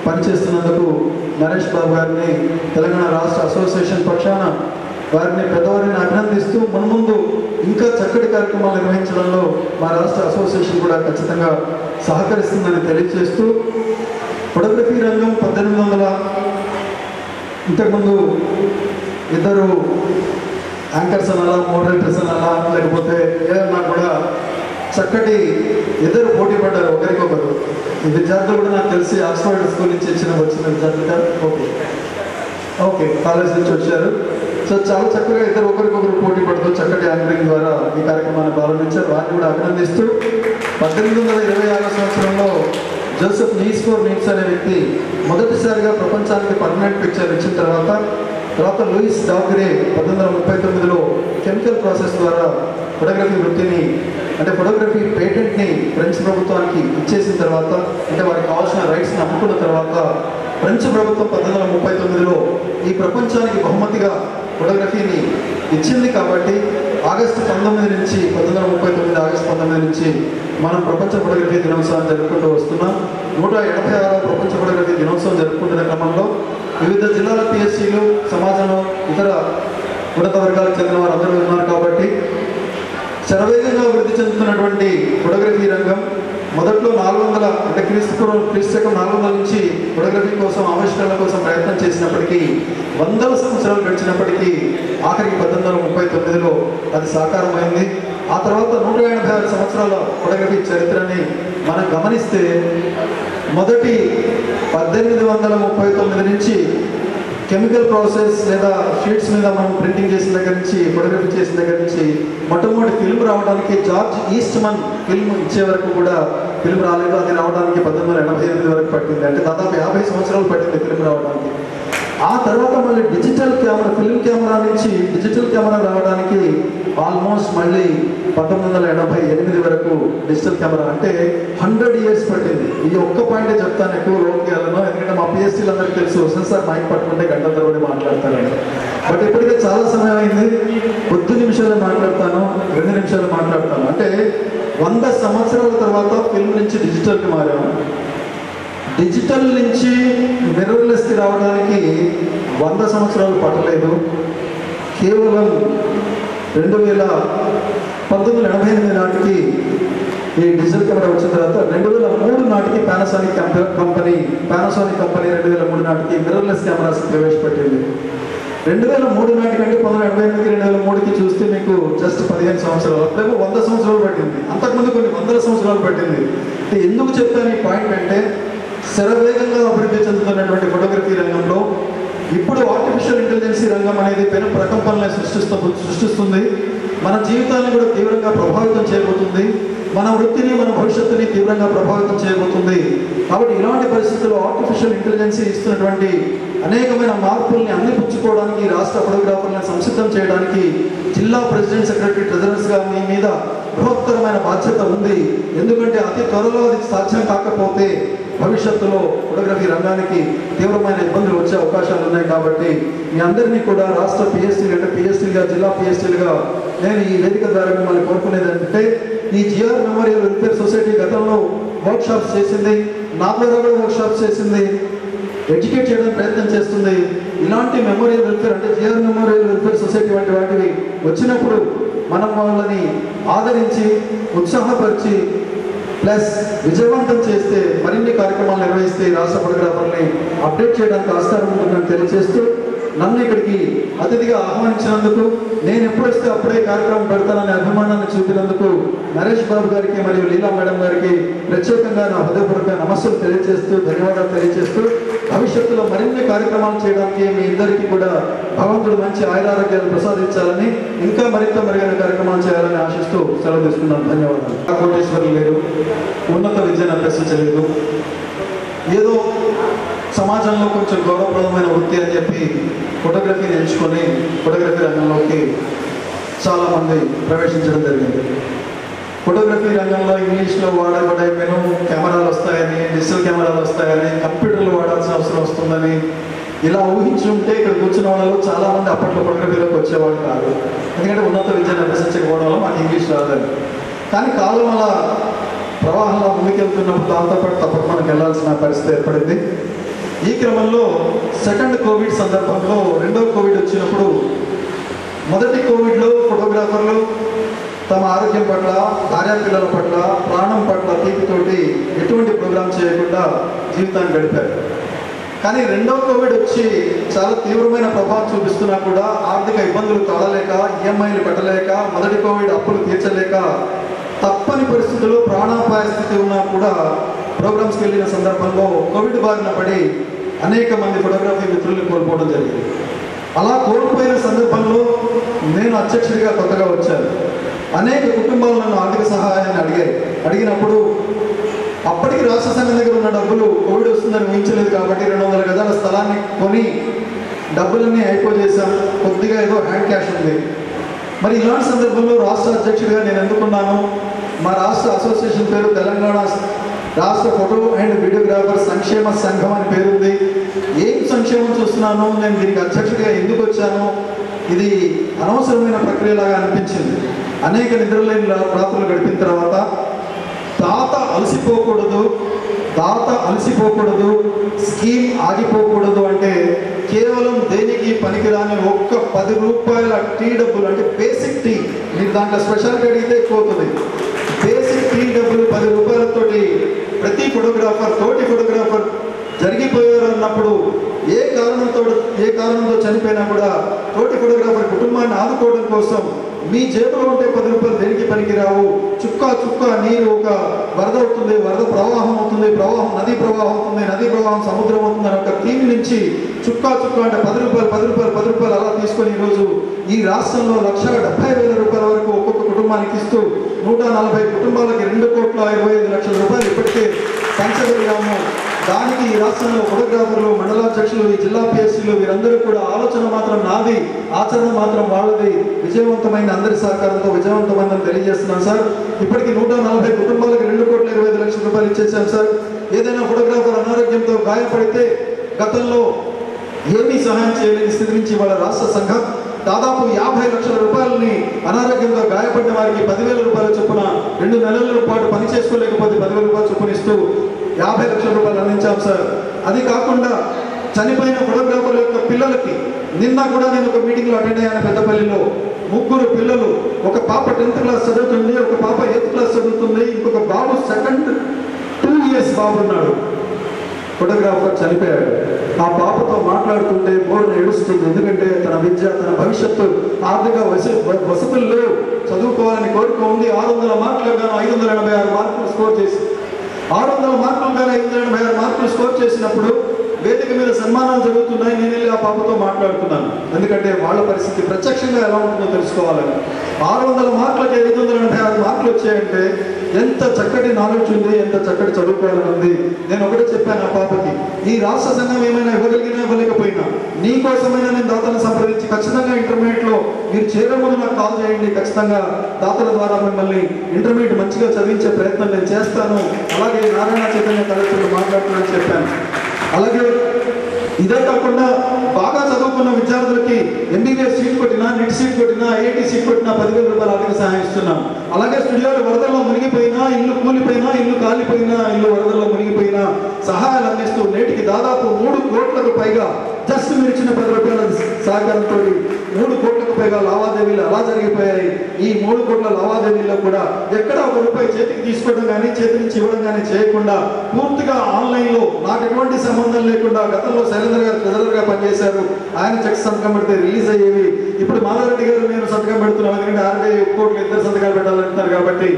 పనిచేస్తున్నందుకు నరేష్ బాబు గారిని తెలంగాణ రాష్ట్ర అసోసియేషన్ పక్షాన వారిని పెద్దవారిని అభినందిస్తూ మున్ముందు ఇంకా చక్కటి కార్యక్రమాలు నిర్వహించడంలో మా రాష్ట్ర అసోసియేషన్ కూడా ఖచ్చితంగా సహకరిస్తుందని తెలియజేస్తూ, ఫోటోగ్రఫీ రంగం 1800 ఇంతకుముందు ఇద్దరు యాంకర్స్ అనాలా, మోడరేటర్స్ అనాలా, లేకపోతే ఏదన్నా కూడా చక్కటి ఇద్దరు పోటీ పడ్డారు ఒకరికొకరు. ఈ విద్యార్థులు కూడా నాకు తెలిసి ఆక్స్ఫర్డ్ స్కూల్ నుంచి వచ్చిన విద్యార్థులు కాదు, ఓకే కాలేజ్ నుంచి వచ్చారు. సో చాలా చక్కగా ఇద్దరు ఒకరికొకరు పోటీ పడుతూ చక్కటి యాంకరింగ్ ద్వారా ఈ కార్యక్రమాన్ని ప్రారంభించారు. వారిని కూడా అభినందిస్తూ 1826 సంవత్సరంలో జోసెఫ్ నీడ్స్ అనే వ్యక్తి మొదటిసారిగా ప్రపంచానికి పర్మనెంట్ పిక్చర్ ఇచ్చిన తర్వాత లూయిస్ డాగ్రే 1839లో కెమికల్ ప్రాసెస్ ద్వారా ఫోటోగ్రఫీ వృత్తిని, అంటే ఫోటోగ్రఫీ పేటెంట్ని ఫ్రెంచ్ ప్రభుత్వానికి ఇచ్చేసిన తర్వాత, అంటే వారికి కావాల్సిన రైట్స్ని అమ్ముకున్న తర్వాత ఫ్రెంచ్ ప్రభుత్వం 1839లో ఈ ప్రపంచానికి బహుమతిగా ఫోటోగ్రఫీని ఇచ్చింది. కాబట్టి ఆగస్టు 19 నుంచి 1839 ఆగస్టు 19 నుంచి మనం ప్రపంచ ఫోటోగ్రఫీ దినోత్సవాన్ని జరుపుకుంటూ వస్తున్నాం. 186వ ప్రపంచ ఫోటోగ్రఫీ దినోత్సవం జరుపుకుంటున్న క్రమంలో వివిధ జిల్లాల పిఎస్సీలు, సమాజంలో ఇతర ఉన్నత వర్గాలకు చెందిన వారు అందరూ ఉన్నారు కాబట్టి శరవేగంగా అభివృద్ధి చెందుతున్నటువంటి ఫోటోగ్రఫీ రంగం మొదట్లో 400 అంటే క్రీస్తు 400 నుంచి ఫోటోగ్రఫీ కోసం ఆవిష్కరణ కోసం ప్రయత్నం చేసినప్పటికీ 100 సంవత్సరాలు గడిచినప్పటికీ ఆఖరికి 1839లో అది సాకారమైంది. ఆ తర్వాత 186 సంవత్సరాల ఫోటోగ్రఫీ చరిత్రని మనం గమనిస్తే మొదటి 1839 నుంచి కెమికల్ ప్రాసెస్ లేదా షీట్స్ మీద మనం ప్రింటింగ్ చేసిన దగ్గర నుంచి ఫోటోగ్రఫీ చేసిన దగ్గర నుంచి మొట్టమొదటి ఫిల్మ్ రావడానికి జార్జ్ ఈస్ట్మన్ ఫిల్మ్ ఇచ్చే వరకు కూడా ఫిల్మ్ రాలేదు. అది రావడానికి 1888 వరకు పట్టింది. అంటే దాదాపు 50 సంవత్సరాలు పట్టింది ఫిల్మ్ రావడానికి. ఆ తర్వాత మళ్ళీ డిజిటల్ కెమెరా, ఫిల్మ్ కెమెరా నుంచి డిజిటల్ కెమెరా రావడానికి ఆల్మోస్ట్ మళ్ళీ 1988 వరకు డిజిటల్ కెమెరా, అంటే 100 years పట్టింది. ఈ ఒక్క పాయింటే చెప్తాను, ఎక్కువ లోకి వెళ్ళను, ఎందుకంటే మా పిఎస్సీలు అందరికీ తెలుసు వస్తుంది సార్ మైక్ పట్టుకుంటే గంట తరబడి మాట్లాడతారని. బట్ ఇప్పటికే చాలా సమయం అయింది, 10 నిమిషాలు మాట్లాడతాను, 2 నిమిషాలు మాట్లాడతాను. అంటే 100 సంవత్సరాల తర్వాత ఫిల్మ్ నుంచి డిజిటల్కి మారాము. డిజిటల్ నుంచి మిర్రర్లెస్కి రావడానికి 100 సంవత్సరాలు పట్టలేదు. కేవలం 1988 నాటికి ఈ డిజిటల్ కెమెరా వచ్చిన తర్వాత 2003 నాటికి పానాసోనిక్ కంపెనీ 2003 నాటికి మిర్రర్లెస్ కెమెరాస్ ప్రవేశపెట్టింది. 2003 నాటికంటే 1988 2003కి చూస్తే మీకు జస్ట్ 15 సంవత్సరాలు, అప్పుడేమో 100 సంవత్సరాలు పట్టింది. అంతకుముందు కొన్ని 100 సంవత్సరాలు పట్టింది. ఎందుకు చెప్తాను ఈ పాయింట్ అంటే, శరవేగంగా అభివృద్ధి చెందుతున్నటువంటి ఫోటోగ్రఫీ రంగంలో ఇప్పుడు ఆర్టిఫిషియల్ ఇంటెలిజెన్సీ రంగం అనేది పెను ప్రకంపనలను సృష్టిస్తుంది. మన జీవితాన్ని కూడా తీవ్రంగా ప్రభావితం చేయబోతుంది. మన వృత్తిని, మన భవిష్యత్తుని తీవ్రంగా ప్రభావితం చేయబోతుంది. కాబట్టి ఇలాంటి పరిస్థితుల్లో ఆర్టిఫిషియల్ ఇంటెలిజెన్సీ ఇస్తున్నటువంటి అనేకమైన మార్పుల్ని అందిపుచ్చుకోవడానికి రాష్ట్ర ఫోటోగ్రాఫర్లను సంసిద్ధం చేయడానికి జిల్లా ప్రెసిడెంట్, సెక్రటరీ, ట్రెజరర్స్గా మీ మీద బృహత్తరమైన బాధ్యత ఉంది. ఎందుకంటే అతి త్వరలో అది సాధ్యం కాకపోతే భవిష్యత్తులో ఫోటోగ్రఫీ రంగానికి తీవ్రమైన ఇబ్బందులు వచ్చే అవకాశాలు ఉన్నాయి. కాబట్టి మీ అందరినీ కూడా రాష్ట్ర పిఎస్సీలు అంటే పిఎస్సీలుగా, జిల్లా పిఎస్సీలుగా నేను ఈ వేదిక ద్వారా మిమ్మల్ని కోరుకునేది ఏంటంటే, ఈ జిఆర్ మెమోరియల్ వెల్ఫేర్ సొసైటీ గతంలో వర్క్షాప్స్ చేసింది, నా ద్వారా కూడా వర్క్షాప్స్ చేసింది, ఎడ్యుకేట్ చేయడానికి ప్రయత్నం చేస్తుంది. ఇలాంటి మెమోరియల్ వెల్ఫేర్ అంటే జిఆర్ మెమోరియల్ వెల్ఫేర్ సొసైటీ వంటి వాటివి వచ్చినప్పుడు మనం వాళ్ళని ఆదరించి, ఉత్సాహపరిచి, ప్లస్ విజయవంతం చేస్తే, మరిన్ని కార్యక్రమాలు నిర్వహిస్తే రాష్ట్ర ఫోటోగ్రాఫర్ని అప్డేట్ చేయడానికి ఆస్కారం ఉంటుందని తెలియజేస్తూ, నన్ను ఇక్కడికి అతిథిగా ఆహ్వానించినందుకు, నేను ఎప్పుడు వస్తే అప్పుడే కార్యక్రమం పెడతాననే అభిమానాన్ని చూపినందుకు నరేష్ బాబు గారికి మరియు లీలా మేడం గారికి ప్రత్యేకంగా నా హృదయపూర్వక నమస్సులు తెలియజేస్తూ, ధన్యవాదాలు తెలియజేస్తూ, భవిష్యత్తులో మరిన్ని కార్యక్రమాలు చేయడానికి మీ అందరికీ కూడా భగవంతుడు మంచి ఆయురారోగ్యాలు ప్రసాదించాలని, ఇంకా మరింత మెరుగైన కార్యక్రమాలు చేయాలని ఆశిస్తూ సెలవు తీసుకున్నాను. ధన్యవాదాలు. కోటేశ్వరులు లేరు, ఉన్నత విద్యను అభ్యసించలేదు, ఏదో సమాజంలో కొంచెం గౌరవప్రదమైన వృత్తి అని చెప్పి ఫోటోగ్రఫీని ఎంచుకొని ఫోటోగ్రఫీ రంగంలోకి చాలామంది ప్రవేశించడం జరిగింది. ఫోటోగ్రఫీ రంగంలో ఇంగ్లీష్లో వాడబడే మెను కెమెరాలు వస్తాయని, డిజిటల్ కెమెరాలు వస్తాయని, కంప్యూటర్లు వాడాల్సిన అవసరం వస్తుందని ఇలా ఊహించి ఉంటే ఇక్కడ కూర్చున్న వాళ్ళు చాలామంది అప్పట్లో ఫోటోగ్రఫీలోకి వచ్చేవాళ్ళు కాదు. ఎందుకంటే ఉన్నత విద్యను అభ్యసించకపోవడం వల్ల మాకు ఇంగ్లీష్ రాదని. కానీ కాలం అలా ప్రవాహంలో ముందుకెళ్తున్నప్పుడు దాంతోపాటు తప్పక మనకు వెళ్ళాల్సిన పరిస్థితి ఏర్పడింది. ఈ క్రమంలో సెకండ్ కోవిడ్ సందర్భంలో, రెండో కోవిడ్ వచ్చినప్పుడు, మొదటి కోవిడ్లో ఫోటోగ్రాఫర్లు తమ ఆరోగ్యం పట్ల, భార్యాపిల్లల పట్ల, ప్రాణం పట్ల తీపితోటి ఎటువంటి ప్రోగ్రామ్ చేయకుండా జీవితాన్ని గడిపారు. కానీ రెండో కోవిడ్ వచ్చి చాలా తీవ్రమైన ప్రభావం చూపిస్తున్నా కూడా ఆర్థిక ఇబ్బందులు తాళలేక, ఈఎంఐలు కట్టలేక, మొదటి కోవిడ్ అప్పులు తీర్చలేక, తప్పని పరిస్థితుల్లో ప్రాణాపాయ స్థితి ఉన్నా కూడా ప్రోగ్రామ్స్కి వెళ్ళిన సందర్భంలో కోవిడ్ బారిన పడి అనేక మంది ఫోటోగ్రఫీ మిత్రుల్ని కోల్పోవడం జరిగింది. అలా కోల్పోయిన సందర్భంలో నేను అధ్యక్షుడిగా కొత్తగా వచ్చాను. అనేక కుటుంబాలు నన్ను ఆర్థిక సహాయాన్ని అడిగినప్పుడు అప్పటికి రాష్ట్ర సంఘం దగ్గర ఉన్న డబ్బులు కోవిడ్ వస్తుందని ఊహించలేదు కాబట్టి 200 గజాల స్థలాన్ని కొని డబ్బులన్నీ అయిపోజేశాం. కొద్దిగా ఏదో హ్యాండ్ క్యాష్ ఉంది. మరి ఇలాంటి సందర్భంలో రాష్ట్ర అధ్యక్షుడిగా నేను ఎందుకున్నాను? మా రాష్ట్ర అసోసియేషన్ పేరు తెలంగాణ రాష్ట్ర ఫోటో అండ్ వీడియోగ్రాఫర్ సంక్షేమ సంఘం అని పేరుంది. ఏం సంక్షేమం చూస్తున్నాను, నేను దీనికి అధ్యక్షుడిగా ఎందుకు వచ్చాను, ఇది అనవసరమైన ప్రక్రియలాగా అనిపించింది. అనేక నిద్రలేని రాత్రులు గడిపిన తర్వాత దాత అలసిపోకూడదు, స్కీమ్ ఆగిపోకూడదు అంటే కేవలం దేనికి పనికిరాని ఒక్క 10 రూపాయల టీ డబ్బులు, అంటే బేసిక్ టీ, మీరు దాంట్లో స్పెషాలిటీ అడిగితే ఎక్కువ అవుతుంది. బేసిక్ టీ డబ్బులు 10 రూపాయలతోటి ప్రతి ఫోటోగ్రాఫర్, తోటి ఫోటోగ్రాఫర్ జరిగిపోయారు అన్నప్పుడు ఏ కారణంతో చనిపోయినా కూడా తోటి ఫోటోగ్రాఫర్ కుటుంబాన్ని ఆదుకోవడం కోసం మీ జేబులో ఉంటే 10 రూపాయలు దేనికి పనికిరావు. చుక్క నీరు ఒక వరద అవుతుంది, వరద ప్రవాహం అవుతుంది, నదీ ప్రవాహం అవుతుంది, నదీ ప్రవాహం సముద్రం అవుతుంది అని ఒక థీమ్ నుంచి చుక్క అంటే 10 రూపాయలు అలా తీసుకొని ఈరోజు ఈ రాష్ట్రంలో 1,70,000 రూపాయల వరకు ఒక్కొక్క కుటుంబానికి ఇస్తూ 140 కుటుంబాలకి 2,25,00,000 రూపాయలు ఇప్పటికే పంచగలిగాము. దానికి ఈ రాష్ట్రంలో ఫోటోగ్రాఫర్లు, మండలాధ్యక్షులు, ఈ జిల్లా పిఎస్సీలు వీరందరూ కూడా ఆలోచన మాత్రం నాది, ఆచరణ మాత్రం వాళ్ళది. విజయవంతమైన అందరి సహకారంతో విజయవంతమైందని తెలియజేస్తున్నాను సార్. ఇప్పటికి 140 కుటుంబాలకు 2,25,00,000 రూపాయలు ఇచ్చేసాం సార్. ఏదైనా ఫోటోగ్రాఫర్ అనారోగ్యంతో గాయపడితే గతంలో ఏమీ సహాయం చేయలేని స్థితి నుంచి వాళ్ళ రాష్ట్ర సంఘం దాదాపు 50 లక్షల రూపాయలని అనారోగ్యంతో గాయపడిన వారికి 10,000 రూపాయల చొప్పున 2 నెలల పాటు పని చేసుకోలేకపోతే 10,000 రూపాయల చొప్పున ఇస్తూ 50 లక్షల రూపాయలు అందించాం సార్. అది కాకుండా చనిపోయిన ఫోటోగ్రాఫర్ల యొక్క పిల్లలకి నిన్న కూడా నేను ఒక మీటింగ్లో అటెండ్ అయ్యాను. పెద్దపల్లిలో 3 పిల్లలు, ఒక పాప 10th క్లాస్ చదువుతుంది, ఒక పాప 8th క్లాస్ చదువుతుంది, ఇంకొక బాబు 2 years బాబు ఉన్నాడు. ఫోటోగ్రాఫర్ చనిపోయాడు. ఆ పాపతో మాట్లాడుతుంటే బోర్డు ఏడుస్తుంది. ఎందుకంటే తన విద్య, తన భవిష్యత్తు, ఆర్థిక వసతుల్లో చదువుకోవాలని కోరిక ఉంది. 600 మార్కులు గాను 586 మార్కులు స్కోర్ చేసి 600 మార్కులు గాను 586 మార్కులు స్కోర్ చేసినప్పుడు వేదిక మీద సన్మానాలు జరుగుతున్నాయి. నేను వెళ్ళి ఆ పాపతో మాట్లాడుతున్నాను. ఎందుకంటే వాళ్ళ పరిస్థితి ప్రత్యక్షంగా ఎలా ఉంటుందో తెలుసుకోవాలని. 600 మార్కులకి 586 మార్కులు వచ్చాయంటే ఎంత చక్కటి నాలెడ్జ్ ఉంది, ఎంత చక్కటి చదువుకోవాలని ఉంది. నేను ఒకటే చెప్పాను ఆ పాపకి, ఈ రాష్ట్ర సంఘం ఏమైనా ఇవ్వగలిగినా ఇవ్వలేకపోయినా నీ కోసమైనా నేను దాతలను సంప్రదించి ఖచ్చితంగా ఇంటర్మీడియట్లో మీరు చేరే ముందు నాకు కాల్ చేయండి. ఖచ్చితంగా దాతల ద్వారా మిమ్మల్ని ఇంటర్మీడియట్ మంచిగా చదివించే ప్రయత్నం నేను చేస్తాను. అలాగే నారాయణ చైతన్య కలెక్టర్లు మాట్లాడుతున్నానని చెప్పాను. అలాగే ఇదే కాకుండా బాగా చదువుకున్న విద్యార్థులకి ఎంబీబీఎస్ సీట్ కొట్టినా, నెట్ సీట్ కొట్టినా, ఐఐటీ సీట్ కొట్టినా 10,000 రూపాయలు ఆర్థిక సహాయం ఇస్తున్నాం. అలాగే స్టూడియోలు వరదల్లో మునిగిపోయినా, ఇల్లు కూలిపోయినా, ఇల్లు కాలిపోయినా, ఇల్లు వరదల్లో మునిగిపోయినా సహాయాలు అందిస్తూ నేటికి దాదాపు 3 కోట్లకు పైగా జస్ట్ మీరు ఇచ్చిన 10 రూపాయల సహకారంతో 3 కోట్లకు పైగా లావాదేవీలు అలా జరిగిపోయాయి. ఈ 3 కోట్ల లావాదేవీల్లో కూడా ఎక్కడ 1 రూపాయి చేతికి తీసుకోవడం కానీ, చేతి నుంచి ఇవ్వడం కానీ చేయకుండా పూర్తిగా ఆన్లైన్లో నాకు ఎటువంటి సంబంధం లేకుండా గతంలో శైలేంద్ర గారు ట్రెజరర్గా పనిచేశారు. ఆయన చెక్ సంతకం పెడితే రిలీజ్ అయ్యేవి. ఇప్పుడు మాధవరెడ్డి గారు నేను సంతకం పెడుతున్నాను. ఎందుకంటే ఆర్బీఐ 1 కోట్లు 2 సంతకాలు పెట్టాలంటున్నారు కాబట్టి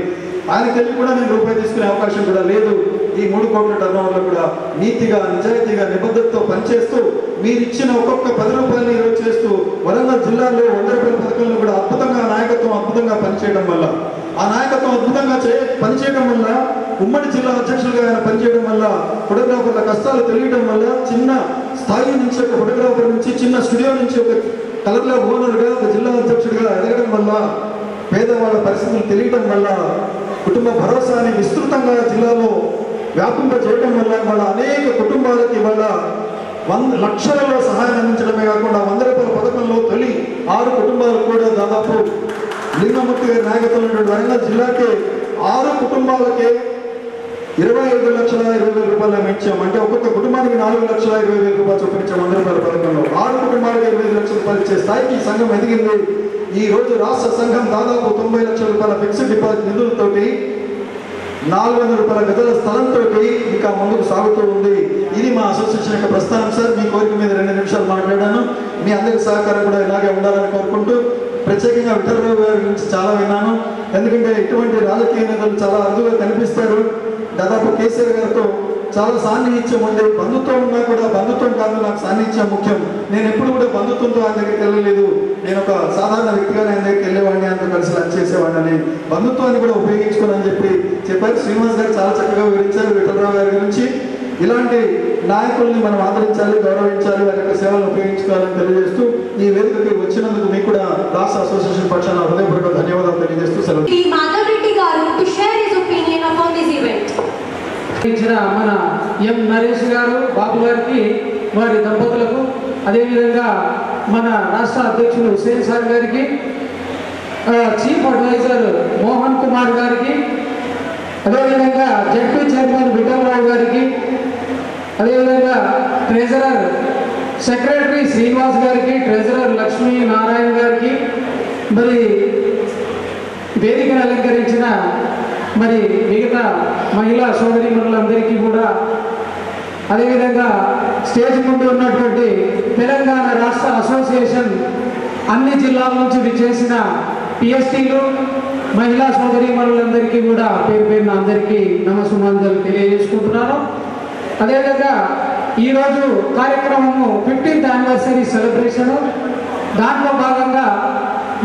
ఆయన తెలివి కూడా నేను రూపాయి తీసుకునే అవకాశం కూడా లేదు. ఈ 3 కోట్ల టర్నోవర్లో కూడా నీతిగా, నిజాయితీగా, నిబద్ధతతో పనిచేస్తూ మీరు ఇచ్చిన ఒక్కొక్క 10 రూపాయలని ఈరోజు చేస్తూ వరంగల్ జిల్లాలో 100 రూపాయల పథకంలో కూడా అద్భుతంగా నాయకత్వం అద్భుతంగా పనిచేయడం వల్ల, ఆ నాయకత్వం అద్భుతంగా పనిచేయడం వల్ల, ఉమ్మడి జిల్లా అధ్యక్షులుగా ఆయన పనిచేయడం వల్ల, ఫోటోగ్రాఫర్ల కష్టాలు తెలియడం వల్ల, చిన్న స్థాయి నుంచి ఒక ఫోటోగ్రాఫర్ నుంచి, చిన్న స్టూడియో నుంచి ఒక కలర్ ల్యాబ్ ఓనర్గా, ఒక జిల్లా అధ్యక్షుడిగా ఎదగడం వల్ల, పేదవాళ్ళ పరిస్థితులు తెలియడం వల్ల, కుటుంబ భరోసాని విస్తృతంగా జిల్లాలో వ్యాపింపజేయడం వల్ల వాళ్ళ అనేక కుటుంబాలకి వాళ్ళ లక్షలలో సహాయం అందించడమే కాకుండా 100 రూపాయల పథకంలో తొలి 6 కుటుంబాలకు కూడా దాదాపు లింగమూర్తి గారి నాయకత్వంలో వరంగల్ జిల్లాకే 6 కుటుంబాలకే 25,20,000 రూపాయలు ఇచ్చాం. అంటే ఒక్కొక్క కుటుంబానికి 4,20,000 రూపాయలు చూపించాం. 100 రూపాయల పథకంలో 6 కుటుంబాలకు 25 లక్షల రూపాయలు ఇచ్చే స్థాయికి సంఘం ఎదిగింది. ఈ రోజు రాష్ట్ర సంఘం దాదాపు 90 లక్షల రూపాయల ఫిక్స్డ్ డిపాజిట్ నిధులతోటి 400 రూపాయల గదుల స్థలంతో ఇంకా ముందుకు సాగుతూ ఉంది. ఇది మా అసోసియేషన్ యొక్క ప్రస్థానం సార్. మీ కోరిక మీద 2 నిమిషాలు మాట్లాడాను. మీ అందరి సహకారం కూడా ఇలాగే ఉండాలని కోరుకుంటూ, ప్రత్యేకంగా విఠలరావు గారి గురించి చాలా విన్నాను. ఎందుకంటే ఇటువంటి రాజకీయ నేతలు చాలా అరుదుగా కనిపిస్తారు. దాదాపు కేసీఆర్ గారితో చాలా సాన్నిహిత్యం ఉండే, బంధుత్వం ఉన్నా కూడా బంధుత్వం కాదు, నాకు సాన్నిహిత్యం ముఖ్యం. నేను ఎప్పుడు కూడా బంధుత్వంతో ఆయన దగ్గరికి వెళ్ళలేదు. నేను ఒక సాధారణ వ్యక్తిగా ఆయన దగ్గరికి వెళ్ళేవాడిని, ఆయనతో కలిసి లంచ్ చేసేవాడిని. బంధుత్వాన్ని కూడా ఉపయోగించుకోనని చెప్పారు. శ్రీనివాస్ గారు చాలా చక్కగా వివరించారు విఠలరావు గారి గురించి. ఇలాంటి నాయకుల్ని మనం ఆదరించాలి, గౌరవించాలి, వారి యొక్క సేవలను ఉపయోగించుకోవాలని తెలియజేస్తూ ఈ వేదికకి వచ్చినందుకు మీకు కూడా రాష్ట్ర అసోసియేషన్ పక్షాన హృదయపూర్వక ధన్యవాదాలు తెలియజేస్తూ సెలవు. మాధవరెడ్డి గారు to share his opinion upon this event. మన ఎం నరేష్ గారు, బాబు గారికి, వారి దంపతులకు, అదేవిధంగా మన రాష్ట్ర అధ్యక్షులు హుసేన్ సార్ గారికి, చీఫ్ అడ్వైజర్ మోహన్ కుమార్ గారికి, అదేవిధంగా జడ్పీ చైర్మన్ విఠలరావు గారికి, అదేవిధంగా ట్రెజరర్ సెక్రటరీ శ్రీనివాస్ గారికి, ట్రెజరర్ లక్ష్మీ నారాయణ గారికి, మరి వేదికను అలంకరించిన మరి మిగతా మహిళా సోదరీమణులందరికీ కూడా, అదేవిధంగా స్టేజ్ ముందు ఉన్నటువంటి తెలంగాణ రాష్ట్ర అసోసియేషన్ అన్ని జిల్లాల నుంచి విచ్చేసిన పిఎస్టీలు, మహిళా సోదరీమణులందరికీ కూడా పేరు పేరున అందరికీ నమస్సుమాంజలు తెలియజేసుకుంటున్నాను. అదేవిధంగా ఈరోజు కార్యక్రమము 15th యానివర్సరీ సెలబ్రేషను. దాంట్లో భాగంగా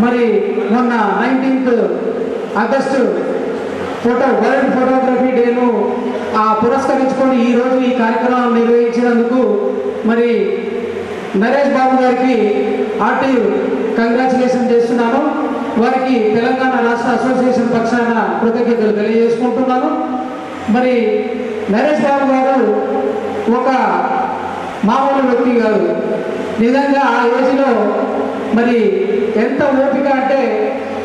మరి మొన్న 19th ఆగస్టు వరల్డ్ ఫోటోగ్రఫీ డేను పురస్కరించుకొని ఈరోజు ఈ కార్యక్రమం నిర్వహించినందుకు మరి నరేష్ బాబు గారికి ఆర్టీవ్ కంగ్రాచులేషన్ చేస్తున్నాను. వారికి తెలంగాణ రాష్ట్ర అసోసియేషన్ పక్షాన కృతజ్ఞతలు తెలియజేసుకుంటున్నాను. మరి నరేష్ బాబు గారు ఒక మామూలు వ్యక్తి కాదు. నిజంగా ఆ ఏజ్లో మరి ఎంత ఓపిక అంటే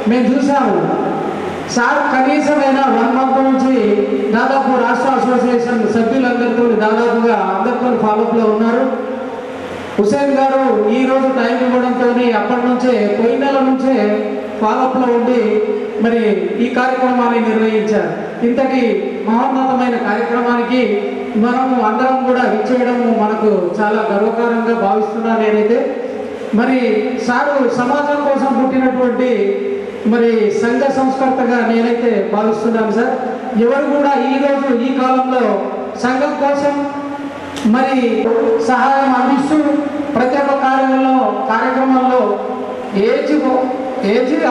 మేము చూసాము. సార్ కనీసమైన 1 month నుంచి దాదాపు రాష్ట్ర అసోసియేషన్ సభ్యులందరితో దాదాపుగా అందరితో ఫాలోఅప్లో ఉన్నారు. హుసేన్ గారు ఈరోజు టైం ఇవ్వడంతో అప్పటి నుంచే పోయిన నెల నుంచే ఫాలోఅప్లో ఉండి మరి ఈ కార్యక్రమాన్ని నిర్వహించారు. ఇంతటి మహోన్నతమైన కార్యక్రమానికి మనము అందరం కూడా విచ్చేయడం మనకు చాలా గర్వకారంగా భావిస్తున్నాను నేనైతే. మరి సారు సమాజం కోసం పుట్టినటువంటి మరి సంఘ సంస్కర్తగా నేనైతే భావిస్తున్నాను సార్. ఎవరు కూడా ఈరోజు ఈ కాలంలో సంఘం కోసం మరి సహాయం అందిస్తూ ప్రతి ఒక్క కార్యక్రమంలో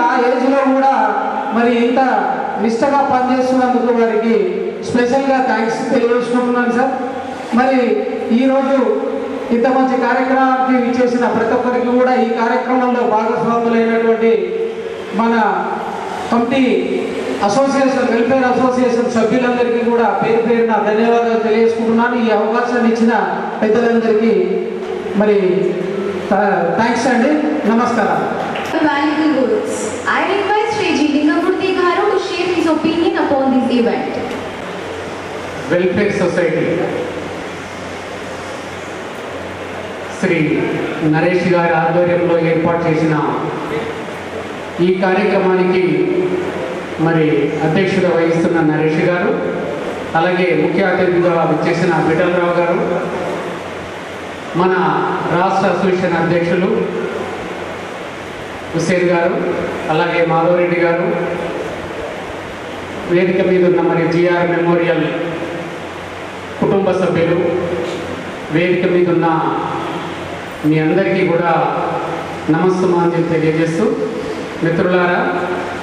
ఆ ఏజ్లో కూడా మరి ఇంత నిష్టగా పనిచేస్తున్నందుకు వారికి స్పెషల్గా థ్యాంక్స్ తెలియజేసుకుంటున్నాను సార్. మరి ఈరోజు ఇంత మంచి కార్యక్రమానికి ఇచ్చేసిన ప్రతి ఒక్కరికి కూడా ఈ కార్యక్రమంలో భాగస్వాములైనటువంటి మన కమిటీ అసోసియేషన్ వెల్ఫేర్ అసోసియేషన్ సభ్యులందరికీ కూడా పేరు పేరున ధన్యవాదాలు తెలియజేసుకుంటున్నాను. ఈ అవకాశాన్ని ఇచ్చిన పెద్దలందరికీ మరి థ్యాంక్స్ అండి. నమస్కారం. Valuable words. I request Sri G. Lingapurti Garu to share his opinion upon this event. Welfare society Shri Naresh గారి ఆధ్వర్యంలో ఏర్పాటు చేసిన ఈ కార్యక్రమానికి మరి అధ్యక్షత వహిస్తున్న నరేష్ గారు, అలాగే ముఖ్య అతిథిగా విచ్చేసిన విఠలరావు గారు, మన రాష్ట్ర అసోసియేషన్ అధ్యక్షులు హుసేన్ గారు, అలాగే మాధవరెడ్డి గారు, వేదిక మీద ఉన్న మరి జిఆర్ మెమోరియల్ కుటుంబ సభ్యులు, వేదిక మీద ఉన్న మీ అందరికీ కూడా నమస్సుమాంజలి తెలియజేస్తూ, మిత్రులారా,